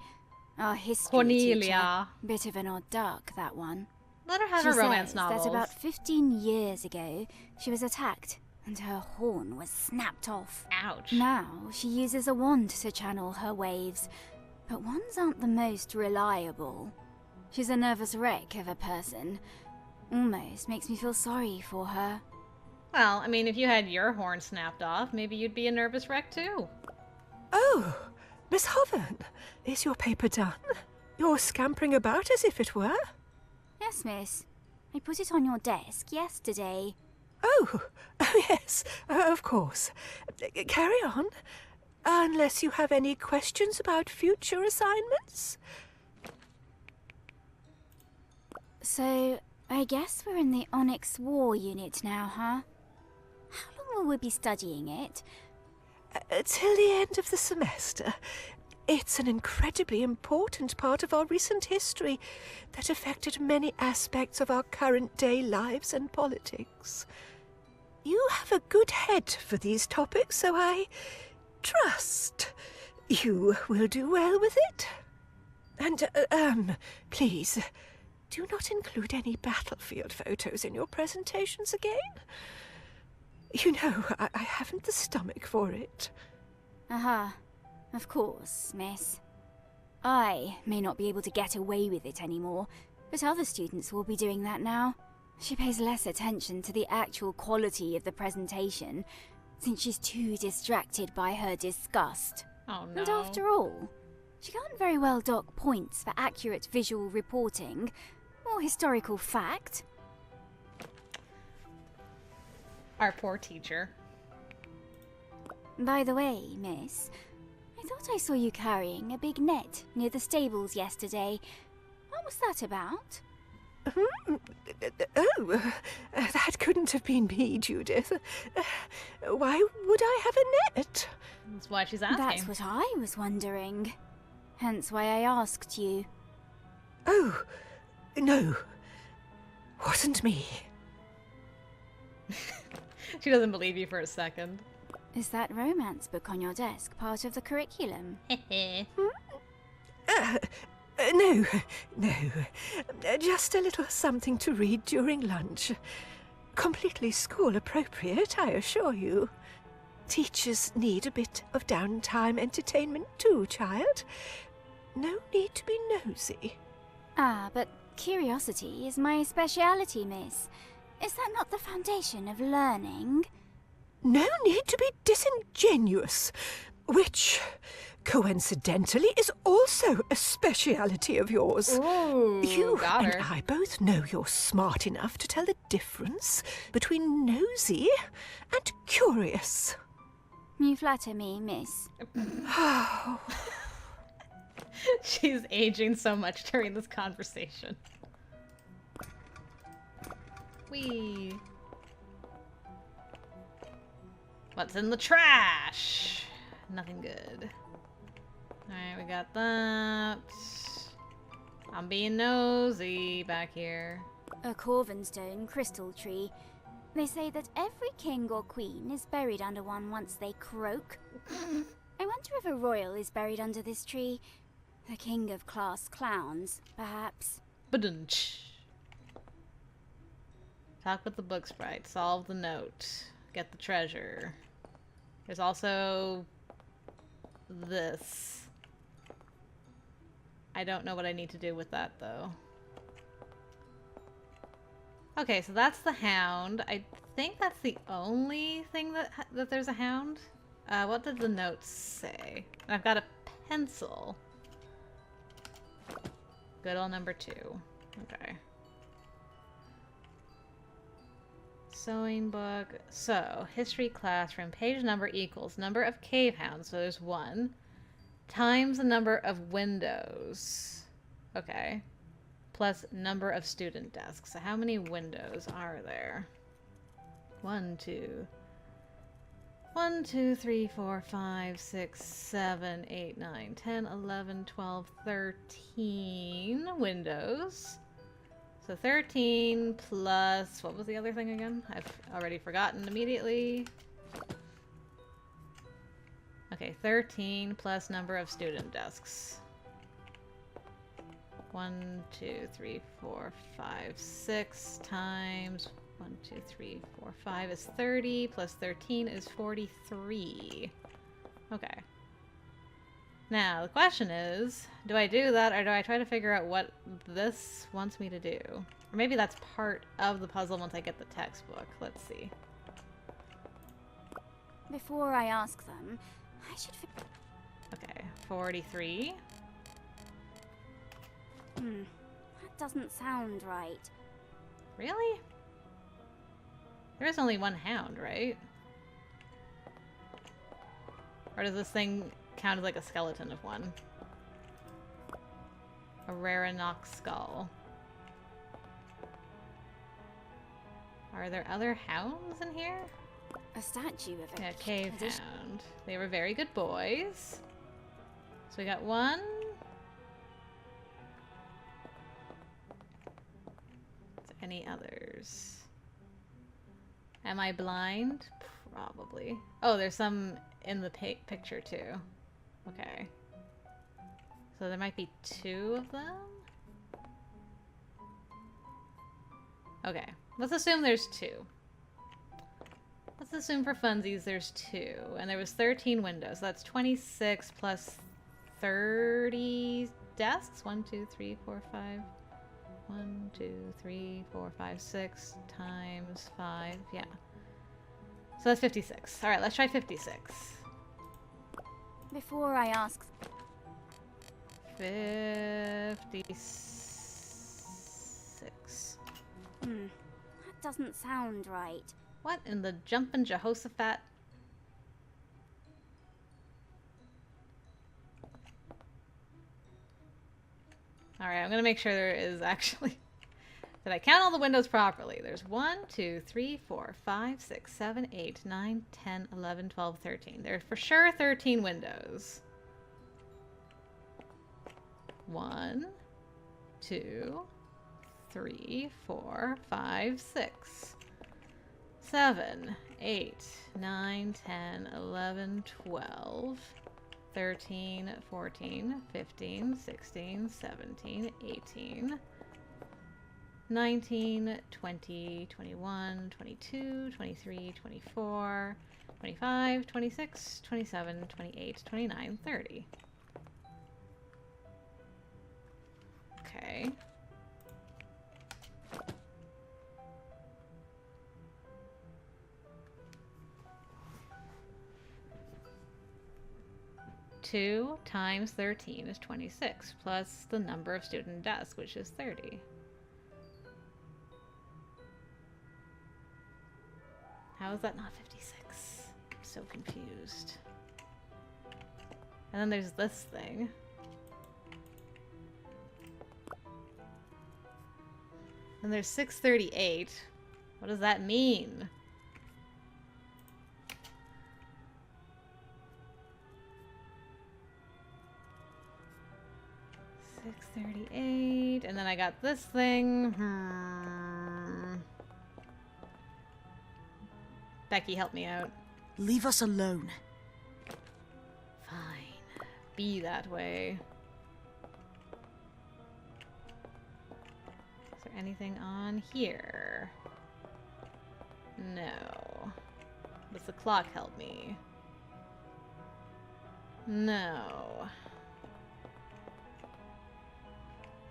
our history Cornelia. teacher. Bit of an odd duck, that one. Let her have She her romance says novels. that about 15 years ago, she was attacked and her horn was snapped off. Ouch. Now she uses a wand to channel her waves, but wands aren't the most reliable. She's a nervous wreck of a person. Almost makes me feel sorry for her. Well, I mean, if you had your horn snapped off, maybe you'd be a nervous wreck too. Oh, Miss Hovern, is your paper done? You're scampering about as if it were? Yes, miss. I put it on your desk yesterday. Oh, yes, of course. Carry on. Unless you have any questions about future assignments. So, I guess we're in the Onyx War unit now, huh? How long will we be studying it? Till the end of the semester. It's an incredibly important part of our recent history that affected many aspects of our current day lives and politics. You have a good head for these topics, so I trust you will do well with it. And, please, do not include any battlefield photos in your presentations again. You know, I haven't the stomach for it. Of course, miss. I may not be able to get away with it anymore, but other students will be doing that now. She pays less attention to the actual quality of the presentation, since she's too distracted by her disgust. Oh no. And after all, she can't very well dock points for accurate visual reporting or historical fact. Our poor teacher. By the way, miss, I thought I saw you carrying a big net near the stables yesterday. What was that about? Oh, that couldn't have been me, Judith. Why would I have a net? That's why she's asking. That's what I was wondering. Hence why I asked you. Oh, no. Wasn't me. She doesn't believe you for a second. Is that romance book on your desk part of the curriculum? No. Just a little something to read during lunch. Completely school appropriate, I assure you. Teachers need a bit of downtime entertainment too, child. No need to be nosy. But curiosity is my speciality, miss. Is that not the foundation of learning? No need to be disingenuous, which, coincidentally, is also a speciality of yours. Ooh, you got her. and I both know you're smart enough to tell the difference between nosy and curious. You flatter me, miss. She's aging so much during this conversation. Whee! What's in the trash? Nothing good. Alright, we got that. I'm being nosy back here. A Corvinstone crystal tree. They say that every king or queen is buried under one once they croak. I wonder if a royal is buried under this tree. The king of class clowns, perhaps. Badunch. Talk with the book sprite. Solve the note. Get the treasure. There's also this. I don't know what I need to do with that, though. Okay, so that's the hound. I think that's the only thing that there's a hound. What did the notes say? I've got a pencil. Good old number 2. Okay. Sewing book. So, history classroom. Page number equals number of cave hounds. So there's 1. Times the number of windows. Okay. Plus number of student desks. So how many windows are there? 1, 2, 3, 4, 5, 6, 7, 8, 9, 10, 11, 12, 13 windows. So 13 plus, what was the other thing again? I've already forgotten immediately. Okay, 13 plus number of student desks. 1, 2, 3, 4, 5, 6 times 1, 2, 3, 4, 5 is 30, plus 13 is 43. Okay. Now, the question is, do I do that, or do I try to figure out what this wants me to do? Or maybe that's part of the puzzle once I get the textbook. Let's see. Before I ask them, I should... Okay, 43. That doesn't sound right. Really? There is only one hound, right? Or does this thing count as like a skeleton of one? A Raranox skull. Are there other hounds in here? A statue of it. Yeah, cave hound. They were very good boys. So we got 1. Any others? Am I blind? Probably. Oh, there's some in the picture too. Okay. So there might be 2 of them? Okay. Let's assume there's 2. Let's assume for funsies there's 2. And there was 13 windows. So that's 26 plus 30 desks? 1, 2, 3, 4, 5. 1, 2, 3, 4, 5, 6 times 5. Yeah. So that's 56. Alright, let's try 56. Before I ask... 56. That doesn't sound right. What in the jumpin' Jehoshaphat? Alright, I'm gonna make sure there is actually... Did I count all the windows properly? There's 1, 2, 3, 4, 5, 6, 7, 8, 9, 10, 11, 12, 13. There are for sure 13 windows. 1, 2, 3, 4, 5, 6, 7, 8, 9, 10, 11, 12, 13, 14, 15, 16, 17, 18, 19, 20, 21, 22, 23, 24, 25, 26, 27, 28, 29, 30. Okay. Two times 13 is 26, plus the number of student desks, which is 30. How is that not 56? I'm so confused. And then there's this thing. And there's 638. What does that mean? $638, and then I got this thing. Becky, help me out. Leave us alone. Fine. Be that way. Is there anything on here? No. Does the clock help me? No.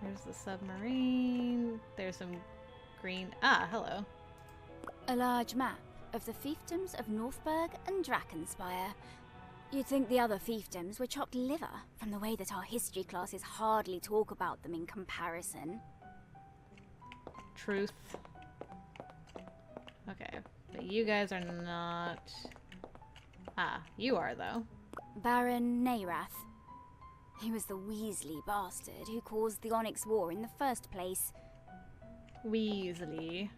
There's the submarine. There's some green... Ah, hello. A large map of the fiefdoms of Northberg and Drakkenspire. You'd think the other fiefdoms were chopped liver from the way that our history classes hardly talk about them in comparison. Truth. Okay, but you guys are not... Ah, you are, though. Baron Neirath. He was the Weasley bastard who caused the Onyx War in the first place. Weasley.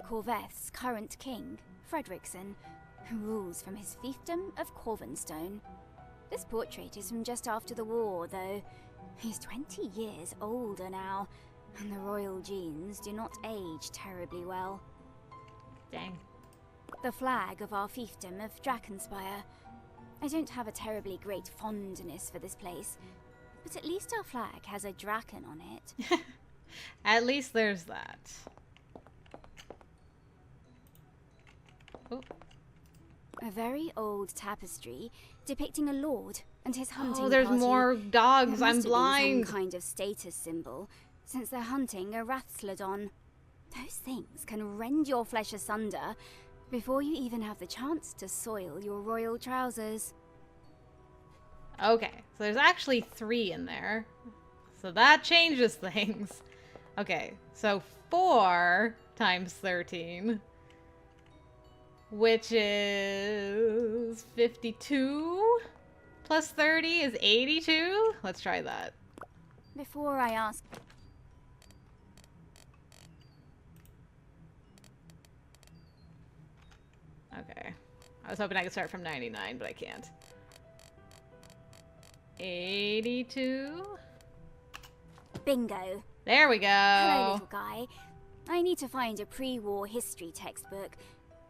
Corveth's current king, Fredrickson, who rules from his fiefdom of Corvenstone. This portrait is from just after the war, though. He's 20 years older now, and the royal genes do not age terribly well. Dang. The flag of our fiefdom of Drakkenspire. I don't have a terribly great fondness for this place, but at least our flag has a draken on it. At least there's that. Oh. A very old tapestry depicting a lord and his hunting Oh, there's party. more dogs. I'm blind. Some kind of status symbol, since they're hunting a Rathslodon. Those things can rend your flesh asunder before you even have the chance to soil your royal trousers. Okay, so there's actually 3 in there. So that changes things. Okay, so 4 times 13, which is 52, plus 30 is 82? Let's try that. Before I ask... Okay. I was hoping I could start from 99, but I can't. 82? Bingo. There we go. Hello, little guy. I need to find a pre-war history textbook.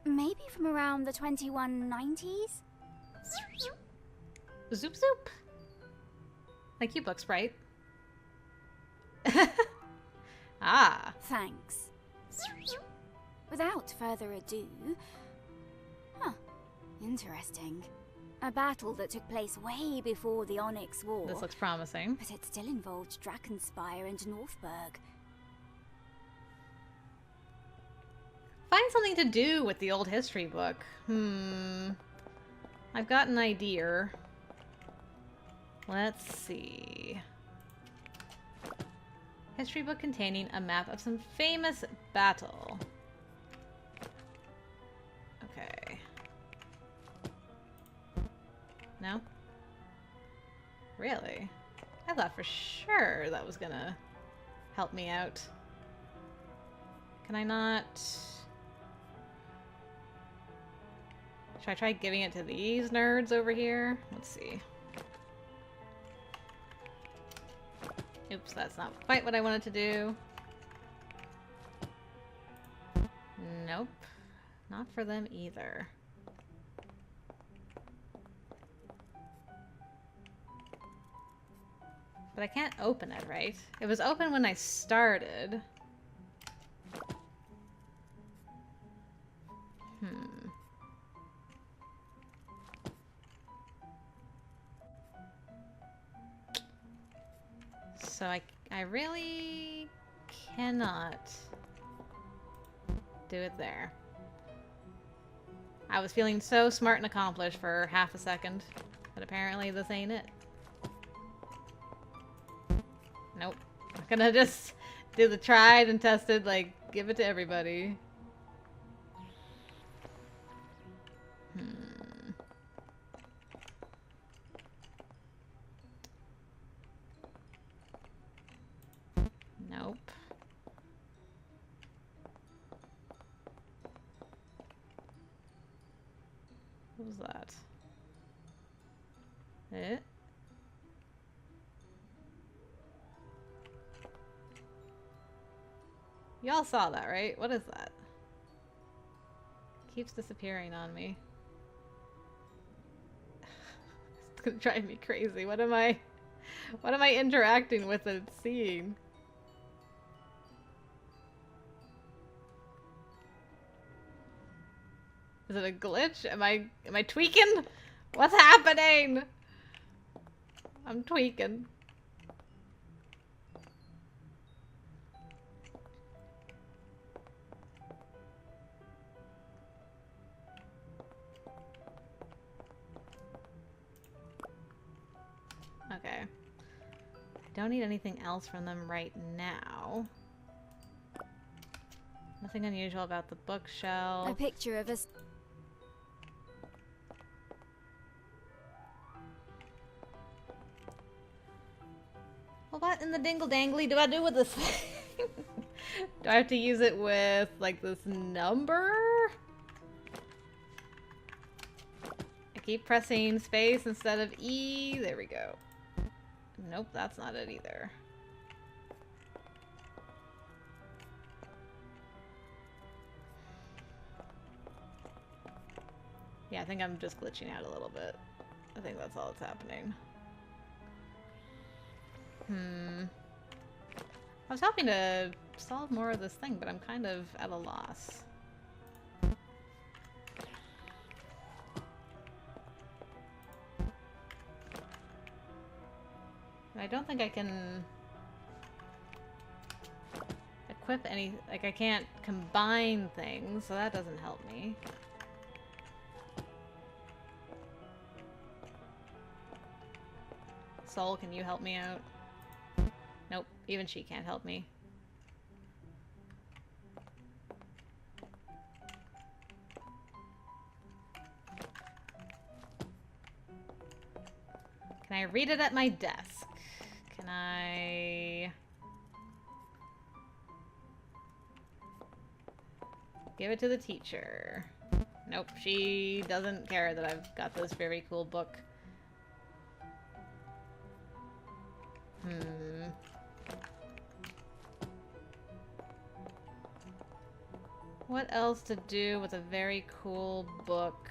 Maybe from around the 2190s? Zoop zoop. Like you, book sprite. Ah. Thanks. Without further ado... Huh. Interesting. A battle that took place way before the Onyx War. This looks promising. But it still involved Drakkenspire and Northberg. Find something to do with the old history book. I've got an idea. Let's see. History book containing a map of some famous battle. Okay. No? Really? I thought for sure that was gonna help me out. Can I not... Should I try giving it to these nerds over here? Let's see. Oops, that's not quite what I wanted to do. Nope. Not for them either. But I can't open it, right? It was open when I started. So I really cannot do it there. I was feeling so smart and accomplished for half a second, but apparently this ain't it. Nope. I'm gonna just do the tried and tested, like, give it to everybody. Nope. What was that? Eh? Y'all saw that, right? What is that? Keeps disappearing on me. It's gonna drive me crazy. What am I interacting with and seeing? Is it a glitch? Am I tweaking? What's happening? I'm tweaking. Okay. I don't need anything else from them right now. Nothing unusual about the bookshelf. A picture of us. Well, what in the dingle-dangly do I do with this thing? Do I have to use it with, like, this number? I keep pressing space instead of E. There we go. Nope, that's not it either. Yeah, I think I'm just glitching out a little bit. I think that's all that's happening. I was hoping to solve more of this thing, but I'm kind of at a loss. I don't think I can equip any, like I can't combine things, so that doesn't help me. Soul, can you help me out? Nope, even she can't help me. Can I read it at my desk? Can I give it to the teacher? Nope, she doesn't care that I've got this very cool book. What else to do with a very cool book?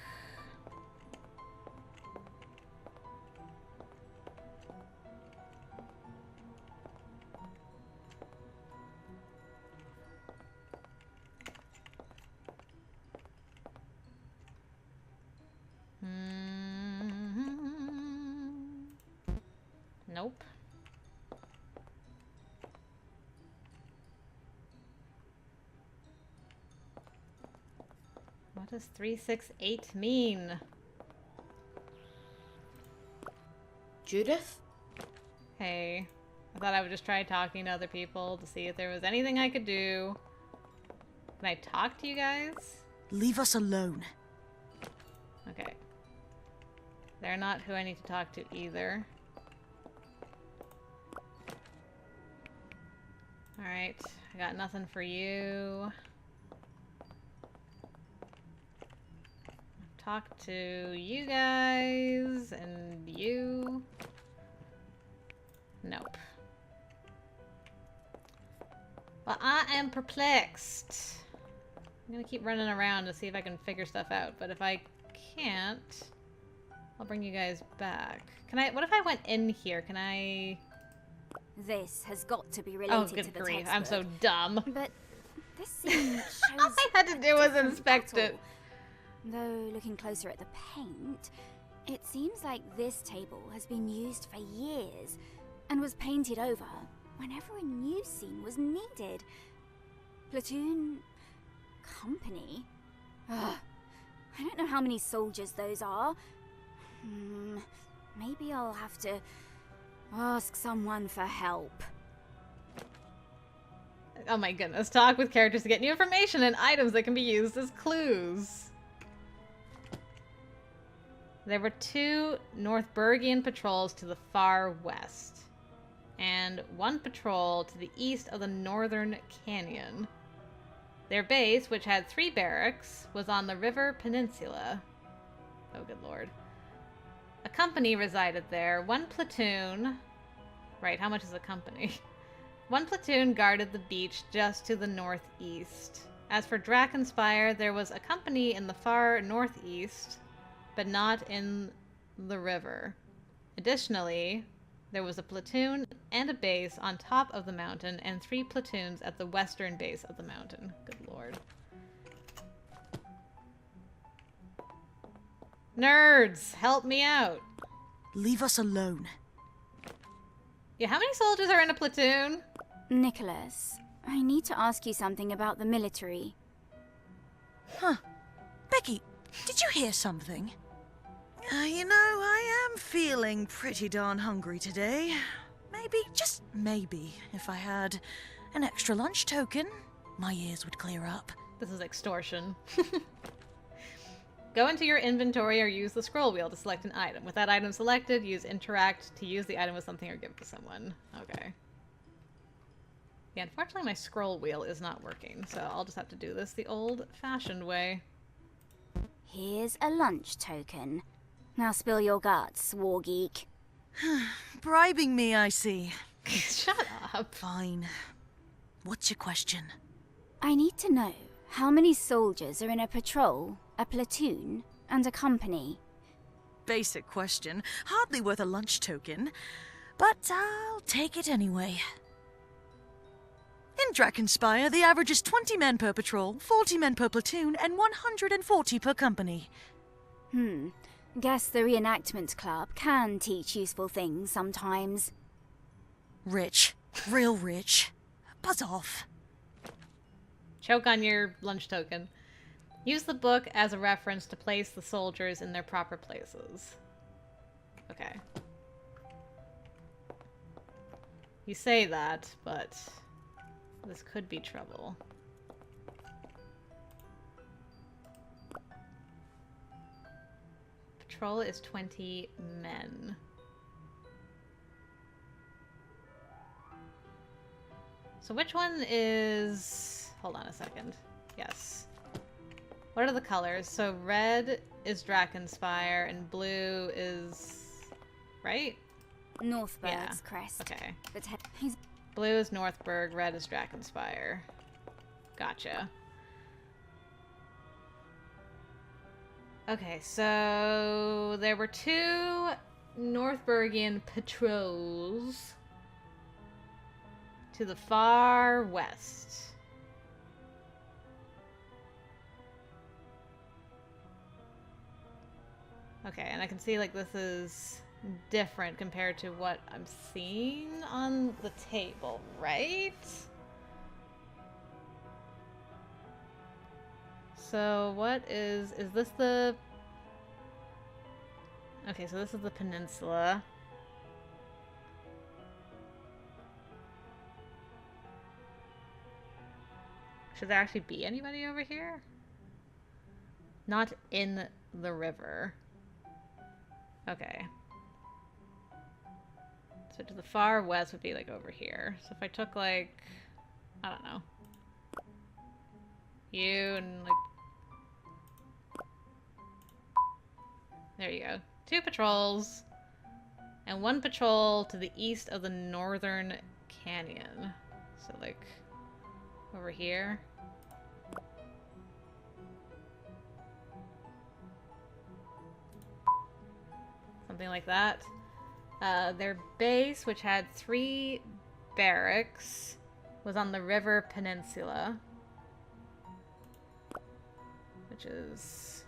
Nope. What does 368 mean? Judith? Hey, I thought I would just try talking to other people to see if there was anything I could do. Can I talk to you guys? Leave us alone. Okay. They're not who I need to talk to either. Alright, I got nothing for you. Talk to you guys and you. Nope. Well, I am perplexed. I'm gonna keep running around to see if I can figure stuff out, but if I can't, I'll bring you guys back. Can I, what if I went in here? Can I? This has got to be related to the grief. textbook. I'm so dumb. But this scene shows all I had to do was inspect it. Though, looking closer at the paint, it seems like this table has been used for years and was painted over whenever a new scene was needed. Platoon... company? Ugh. I don't know how many soldiers those are. Maybe I'll have to ask someone for help. Oh my goodness, talk with characters to get new information and items that can be used as clues. There were 2 Northbergian patrols to the far west, and 1 patrol to the east of the northern canyon. Their base, which had 3 barracks, was on the river peninsula. Oh, good lord. A company resided there. One platoon... Right, how much is a company? One platoon guarded the beach just to the northeast. As for Drakenspire, there was a company in the far northeast, but not in the river. Additionally, there was a platoon and a base on top of the mountain, and 3 platoons at the western base of the mountain. Good lord. Nerds, help me out. Leave us alone. Yeah, how many soldiers are in a platoon? Nicholas, I need to ask you something about the military. Huh. Becky, did you hear something? You know, I am feeling pretty darn hungry today. Maybe, just maybe, if I had an extra lunch token, my ears would clear up. This is extortion. Go into your inventory or use the scroll wheel to select an item. With that item selected, use interact to use the item with something or give it to someone. Okay. Yeah, unfortunately my scroll wheel is not working, so I'll just have to do this the old-fashioned way. Here's a lunch token. Now spill your guts, war geek. Bribing me, I see. Shut up. Fine. What's your question? I need to know how many soldiers are in a patrol, a platoon, and a company. Basic question. Hardly worth a lunch token, but I'll take it anyway. In Drakenspire, the average is 20 men per patrol, 40 men per platoon, and 140 per company. Guess the reenactment club can teach useful things sometimes. Rich. Real rich. Buzz off. Choke on your lunch token. Use the book as a reference to place the soldiers in their proper places. Okay. You say that, but this could be trouble. Patrol is 20 men. So which one is... Hold on a second. Yes. What are the colors? So red is Drakenspire and blue is... Right? Northberg's crest. Okay. Blue is Northberg, red is Drakenspire. Gotcha. Okay, so there were 2 Northbergian patrols to the far west. Okay, and I can see like this is different compared to what I'm seeing on the table, right? So what is this the... Okay, so this is the peninsula. Should there actually be anybody over here? Not in the river. Okay. So to the far west would be like over here. So if I took like, I don't know, you and like, there you go. 2 patrols and 1 patrol to the east of the northern canyon. So like over here. Something like that. Their base, which had 3 barracks, was on the river peninsula. Which is...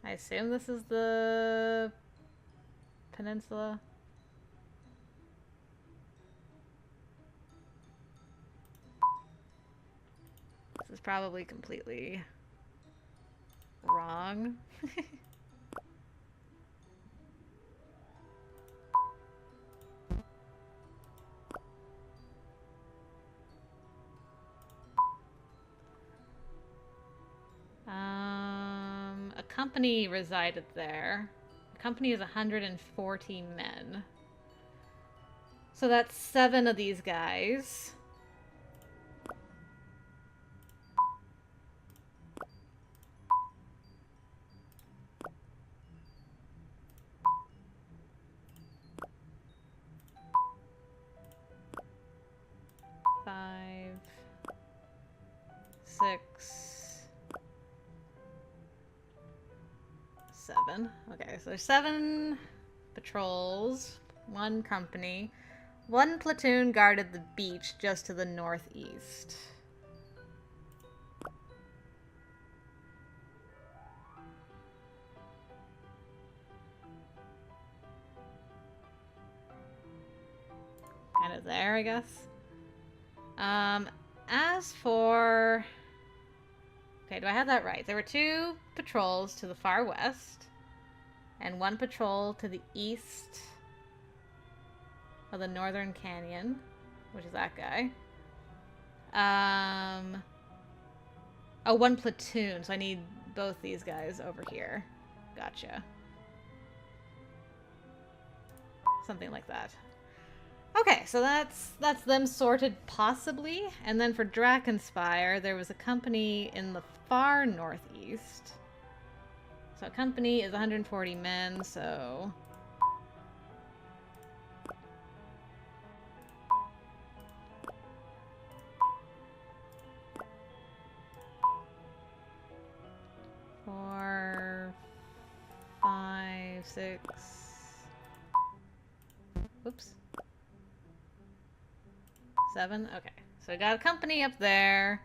I assume this is the peninsula. This is probably completely wrong. A company resided there. The company is 140 men. So that's 7 of these guys. 7. Okay, so there's 7 patrols, 1 company. 1 platoon guarded the beach just to the northeast. Kind of there, I guess. As for... Okay, do I have that right? There were 2 patrols to the far west, and 1 patrol to the east of the northern canyon, which is that guy. Oh, 1 platoon, so I need both these guys over here. Gotcha. Something like that. Okay, so that's them sorted possibly. And then for Drakenspire, there was a company in the far northeast. So a company is 140 men, so... Four, 5, 6... Whoops. 7? Okay. So we got a company up there,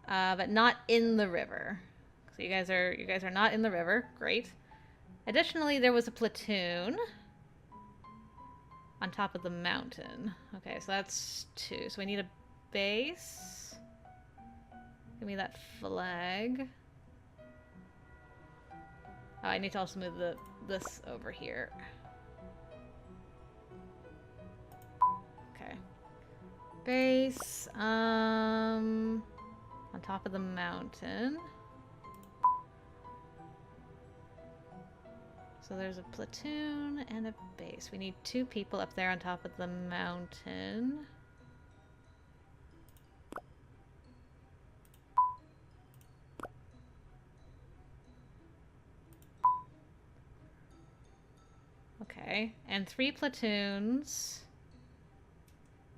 but not in the river. So you guys are not in the river. Great. Additionally, there was a platoon on top of the mountain. Okay, so that's 2. So we need a base. Give me that flag. Oh, I need to also move this over here. Base, on top of the mountain. So there's a platoon and a base. We need 2 people up there on top of the mountain. Okay, and 3 platoons.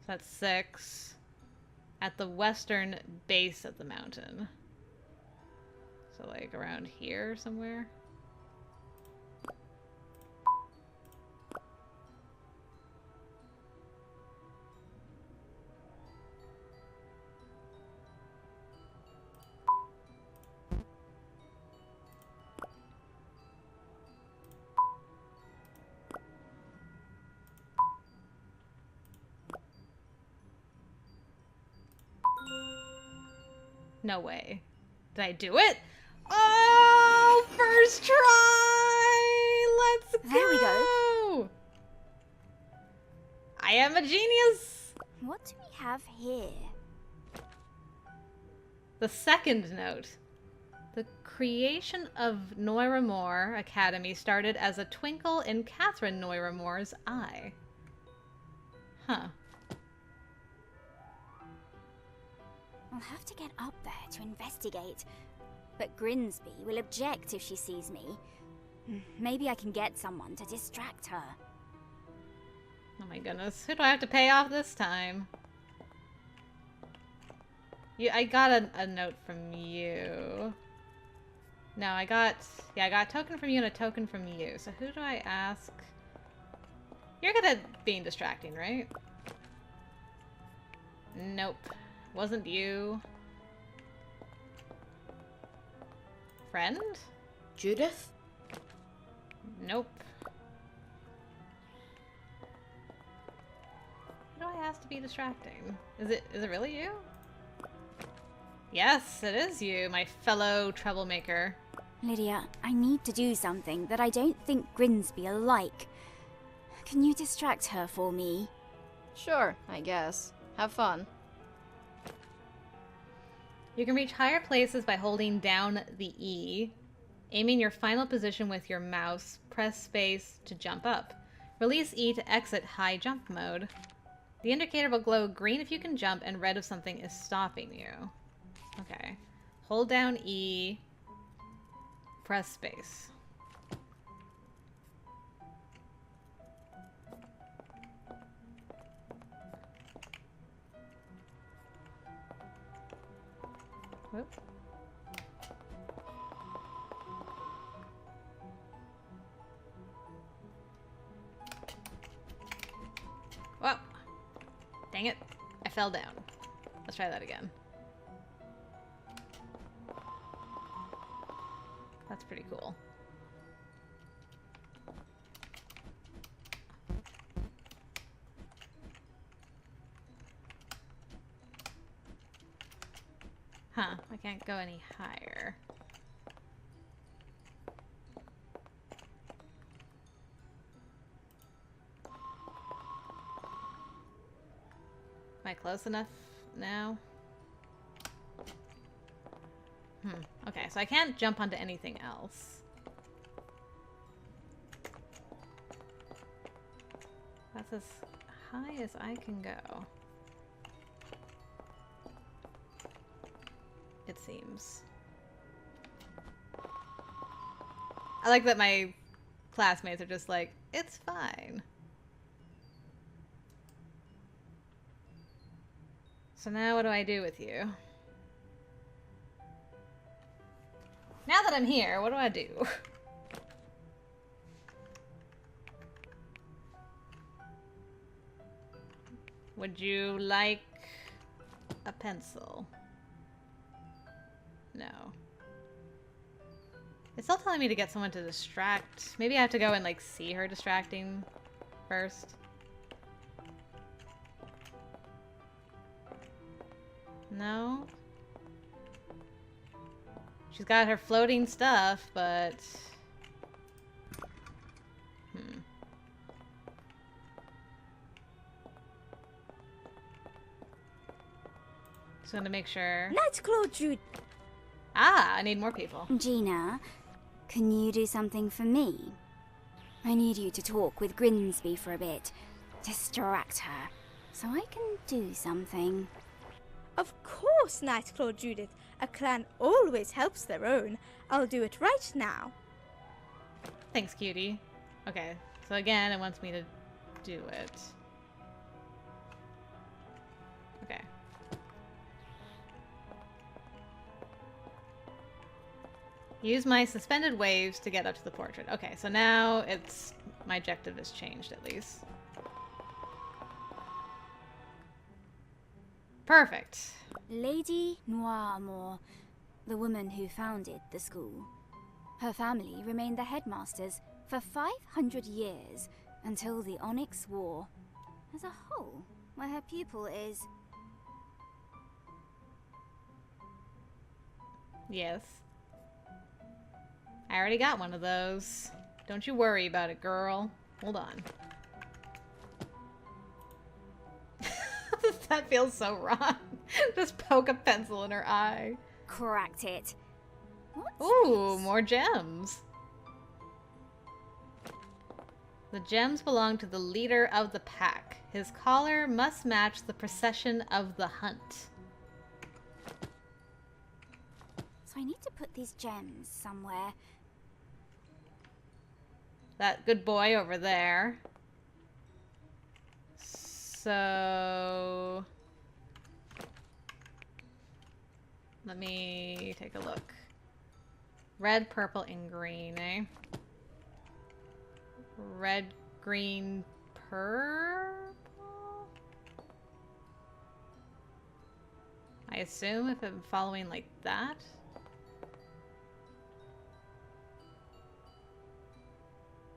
That's 6 at the western base of the mountain. So like around here somewhere. No way. Did I do it? Oh, first try! Let's go! There we go. I am a genius! What do we have here? The second note. The creation of Noiramore Academy started as a twinkle in Catherine Noiramore's eye. Huh. I'll have to get up there to investigate. But Grinsby will object if she sees me. Maybe I can get someone to distract her. Oh my goodness. Who do I have to pay off this time? I got a note from you. No, I got a token from you and a token from you. So who do I ask? You're good at being distracting, right? Nope. Wasn't you. Friend? Judith? Nope. Who do I ask to be distracting? Is it really you? Yes, it is you, my fellow troublemaker. Lydia, I need to do something that I don't think Grinsby will like. Can you distract her for me? Sure, I guess. Have fun. You can reach higher places by holding down the E. Aiming your final position with your mouse, press space to jump up. Release E to exit high jump mode. The indicator will glow green if you can jump and red if something is stopping you. Okay. Hold down E. Press space. Whoop. fell down. Let's try that again. That's pretty cool. Huh, I can't go any higher. Am I close enough now? Okay, so I can't jump onto anything else. That's as high as I can go. It seems. I like that my classmates are just like, it's fine. So now what do I do with you? Now that I'm here, what do I do? Would you like a pencil? No. It's still telling me to get someone to distract. Maybe I have to go and like see her distracting first. No? She's got her floating stuff, but... Just want to make sure... Nightclaw Jude! Ah, I need more people. Gina, can you do something for me? I need you to talk with Grimsby for a bit. Distract her, so I can do something. Of course, Nightclaw Judith. A clan always helps their own. I'll do it right now. Thanks, cutie. Okay, so again, it wants me to do it. Okay. Use my suspended waves to get up to the portrait. Okay, so now it's... my objective has changed, at least. Perfect. Lady Noiramore, the woman who founded the school. Her family remained the headmasters for 500 years until the Onyx War. As a whole, where her pupil is... Yes. I already got one of those. Don't you worry about it, girl. Hold on. That feels so wrong. Just poke a pencil in her eye. Cracked it. What's Ooh, this? more gems. The gems belong to the leader of the pack. His collar must match the procession of the hunt. So I need to put these gems somewhere. That good boy over there. So... let me take a look. Red, purple, and green, eh? Red, green, purple? I assume if I'm following like that?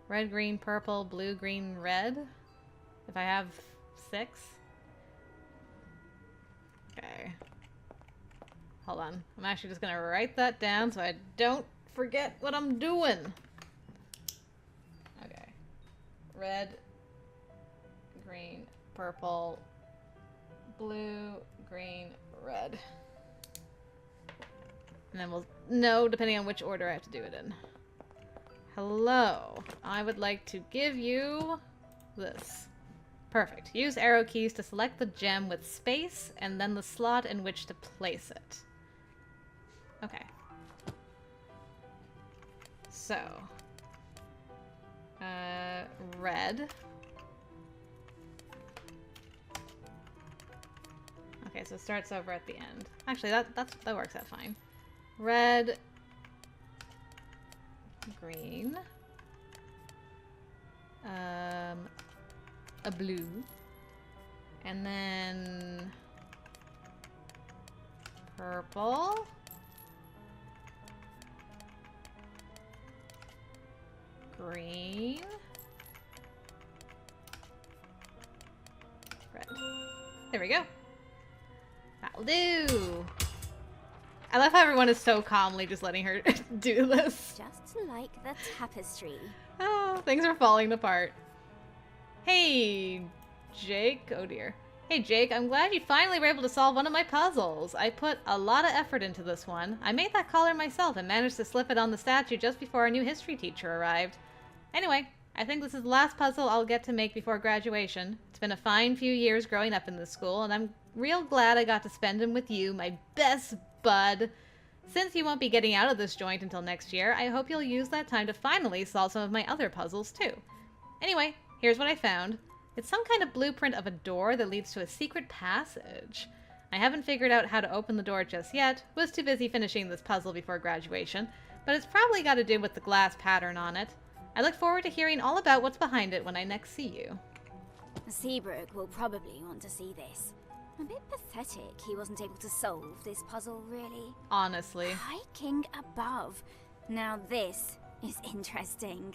Red, green, purple, blue, green, red? If I have 6? Okay. Hold on. I'm actually just gonna write that down so I don't forget what I'm doing. Okay. Red, green, purple, blue, green, red. And then we'll know depending on which order I have to do it in. Hello. I would like to give you this. Perfect. Use arrow keys to select the gem with space and then the slot in which to place it. Okay. So. Red. Okay, so it starts over at the end. Actually, that works out fine. Red. Green. A blue. And then Purple. Green. Red. There we go. That'll do. I love how everyone is so calmly just letting her do this. Just like the tapestry. Oh, things are falling apart. Hey, Jake. Oh dear. Hey Jake, I'm glad you finally were able to solve one of my puzzles. I put a lot of effort into this one. I made that collar myself and managed to slip it on the statue just before our new history teacher arrived. Anyway, I think this is the last puzzle I'll get to make before graduation. It's been a fine few years growing up in this school, and I'm real glad I got to spend them with you, my best bud. Since you won't be getting out of this joint until next year, I hope you'll use that time to finally solve some of my other puzzles too. Anyway, here's what I found. It's some kind of blueprint of a door that leads to a secret passage. I haven't figured out how to open the door just yet. Was too busy finishing this puzzle before graduation, but it's probably got to do with the glass pattern on it. I look forward to hearing all about what's behind it when I next see you. Seabrook will probably want to see this. A bit pathetic he wasn't able to solve this puzzle, really. Honestly. High King above. Now this is interesting.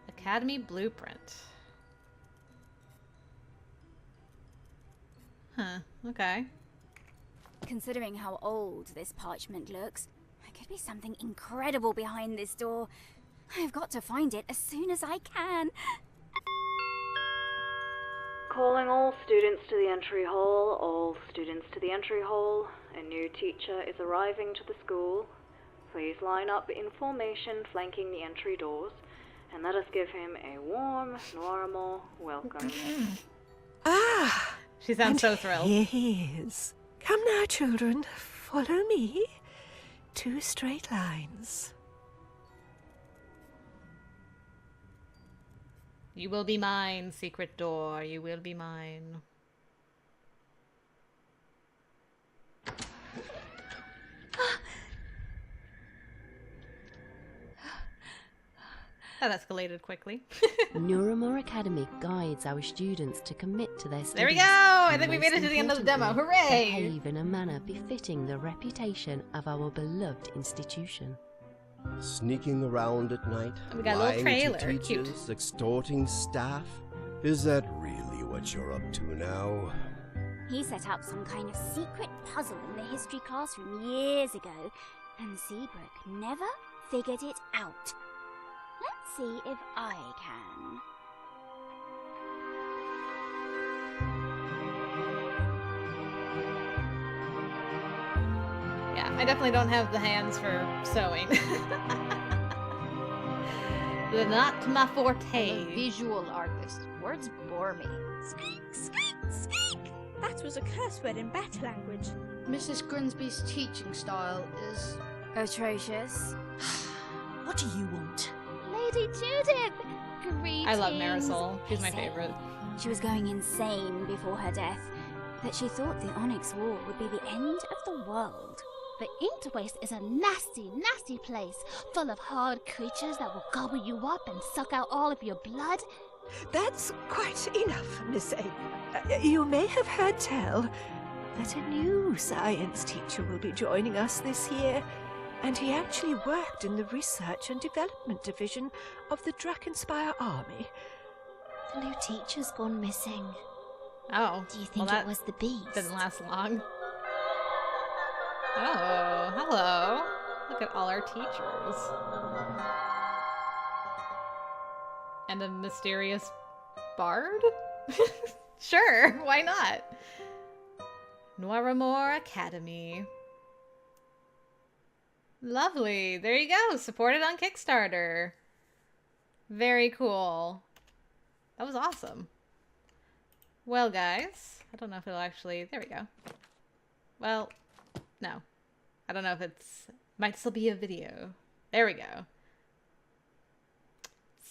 Academy blueprint. Huh, okay. Considering how old this parchment looks, there could be something incredible behind this door. I've got to find it as soon as I can. Calling all students to the entry hall, all students to the entry hall. A new teacher is arriving to the school. Please line up in formation flanking the entry doors, and let us give him a warm Noiramore welcome. Ah! She sounds so thrilled. Here he is. Come now, children. Follow me. 2 straight lines. You will be mine, secret door. You will be mine. That escalated quickly. Noiramore Academy guides our students to commit to their studies. There we go! I think we made it to the end of the demo. Hooray! Behave in a manner befitting the reputation of our beloved institution. Sneaking around at night, we got a little trailer. To teachers, cute. Extorting staff. Is that really what you're up to now? He set up some kind of secret puzzle in the history classroom years ago, and Seabrook never figured it out. Let's see if I can. Yeah, I definitely don't have the hands for sewing. They're not my forte. I'm a visual artist. Words bore me. Squeak, squeak, squeak! That was a curse word in battle language. Mrs. Grimsby's teaching style is atrocious. What do you want? Lady Judith! Greetings. I love Marisol. She's my favorite. She was going insane before her death, that she thought the Onyx War would be the end of the world. The Inked Waste is a nasty, nasty place, full of hard creatures that will gobble you up and suck out all of your blood. That's quite enough, Miss A. You may have heard tell that a new science teacher will be joining us this year, and he actually worked in the Research and Development Division of the Drakkenspire Army. The new teacher's gone missing. Oh. Do you think it was the beast? Didn't last long. Oh, hello. Look at all our teachers. And a mysterious bard? Sure, why not? Noiramore Academy. Lovely. There you go. Supported on Kickstarter. Very cool. That was awesome. Well, guys. I don't know if it'll actually... There we go. Well, no. I don't know if it's... Might still be a video. There we go.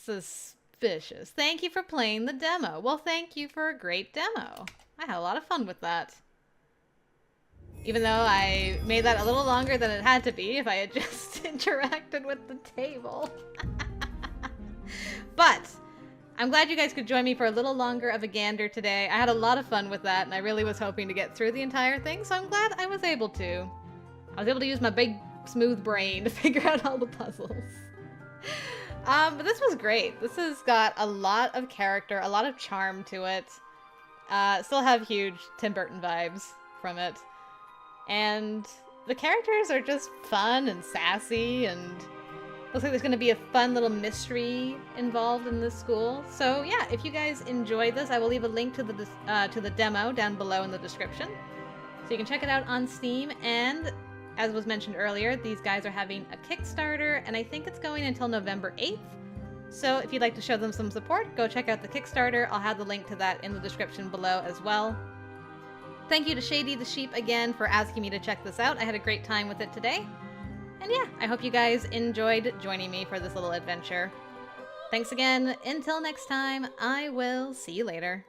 Suspicious. Thank you for playing the demo. Well, thank you for a great demo. I had a lot of fun with that. Even though I made that a little longer than it had to be if I had just interacted with the table. But I'm glad you guys could join me for a little longer of a Gander today. I had a lot of fun with that, and I really was hoping to get through the entire thing, so I'm glad I was able to. I was able to use my big, smooth brain to figure out all the puzzles. But this was great. This has got a lot of character, a lot of charm to it. Still have huge Tim Burton vibes from it. And the characters are just fun and sassy, and looks like there's going to be a fun little mystery involved in this school. So yeah, if you guys enjoyed this, I will leave a link to the demo down below in the description. So you can check it out on Steam, and as was mentioned earlier, these guys are having a Kickstarter, and I think it's going until November 8th. So if you'd like to show them some support, go check out the Kickstarter. I'll have the link to that in the description below as well. Thank you to Shady the Sheep again for asking me to check this out. I had a great time with it today. And yeah, I hope you guys enjoyed joining me for this little adventure. Thanks again. Until next time, I will see you later.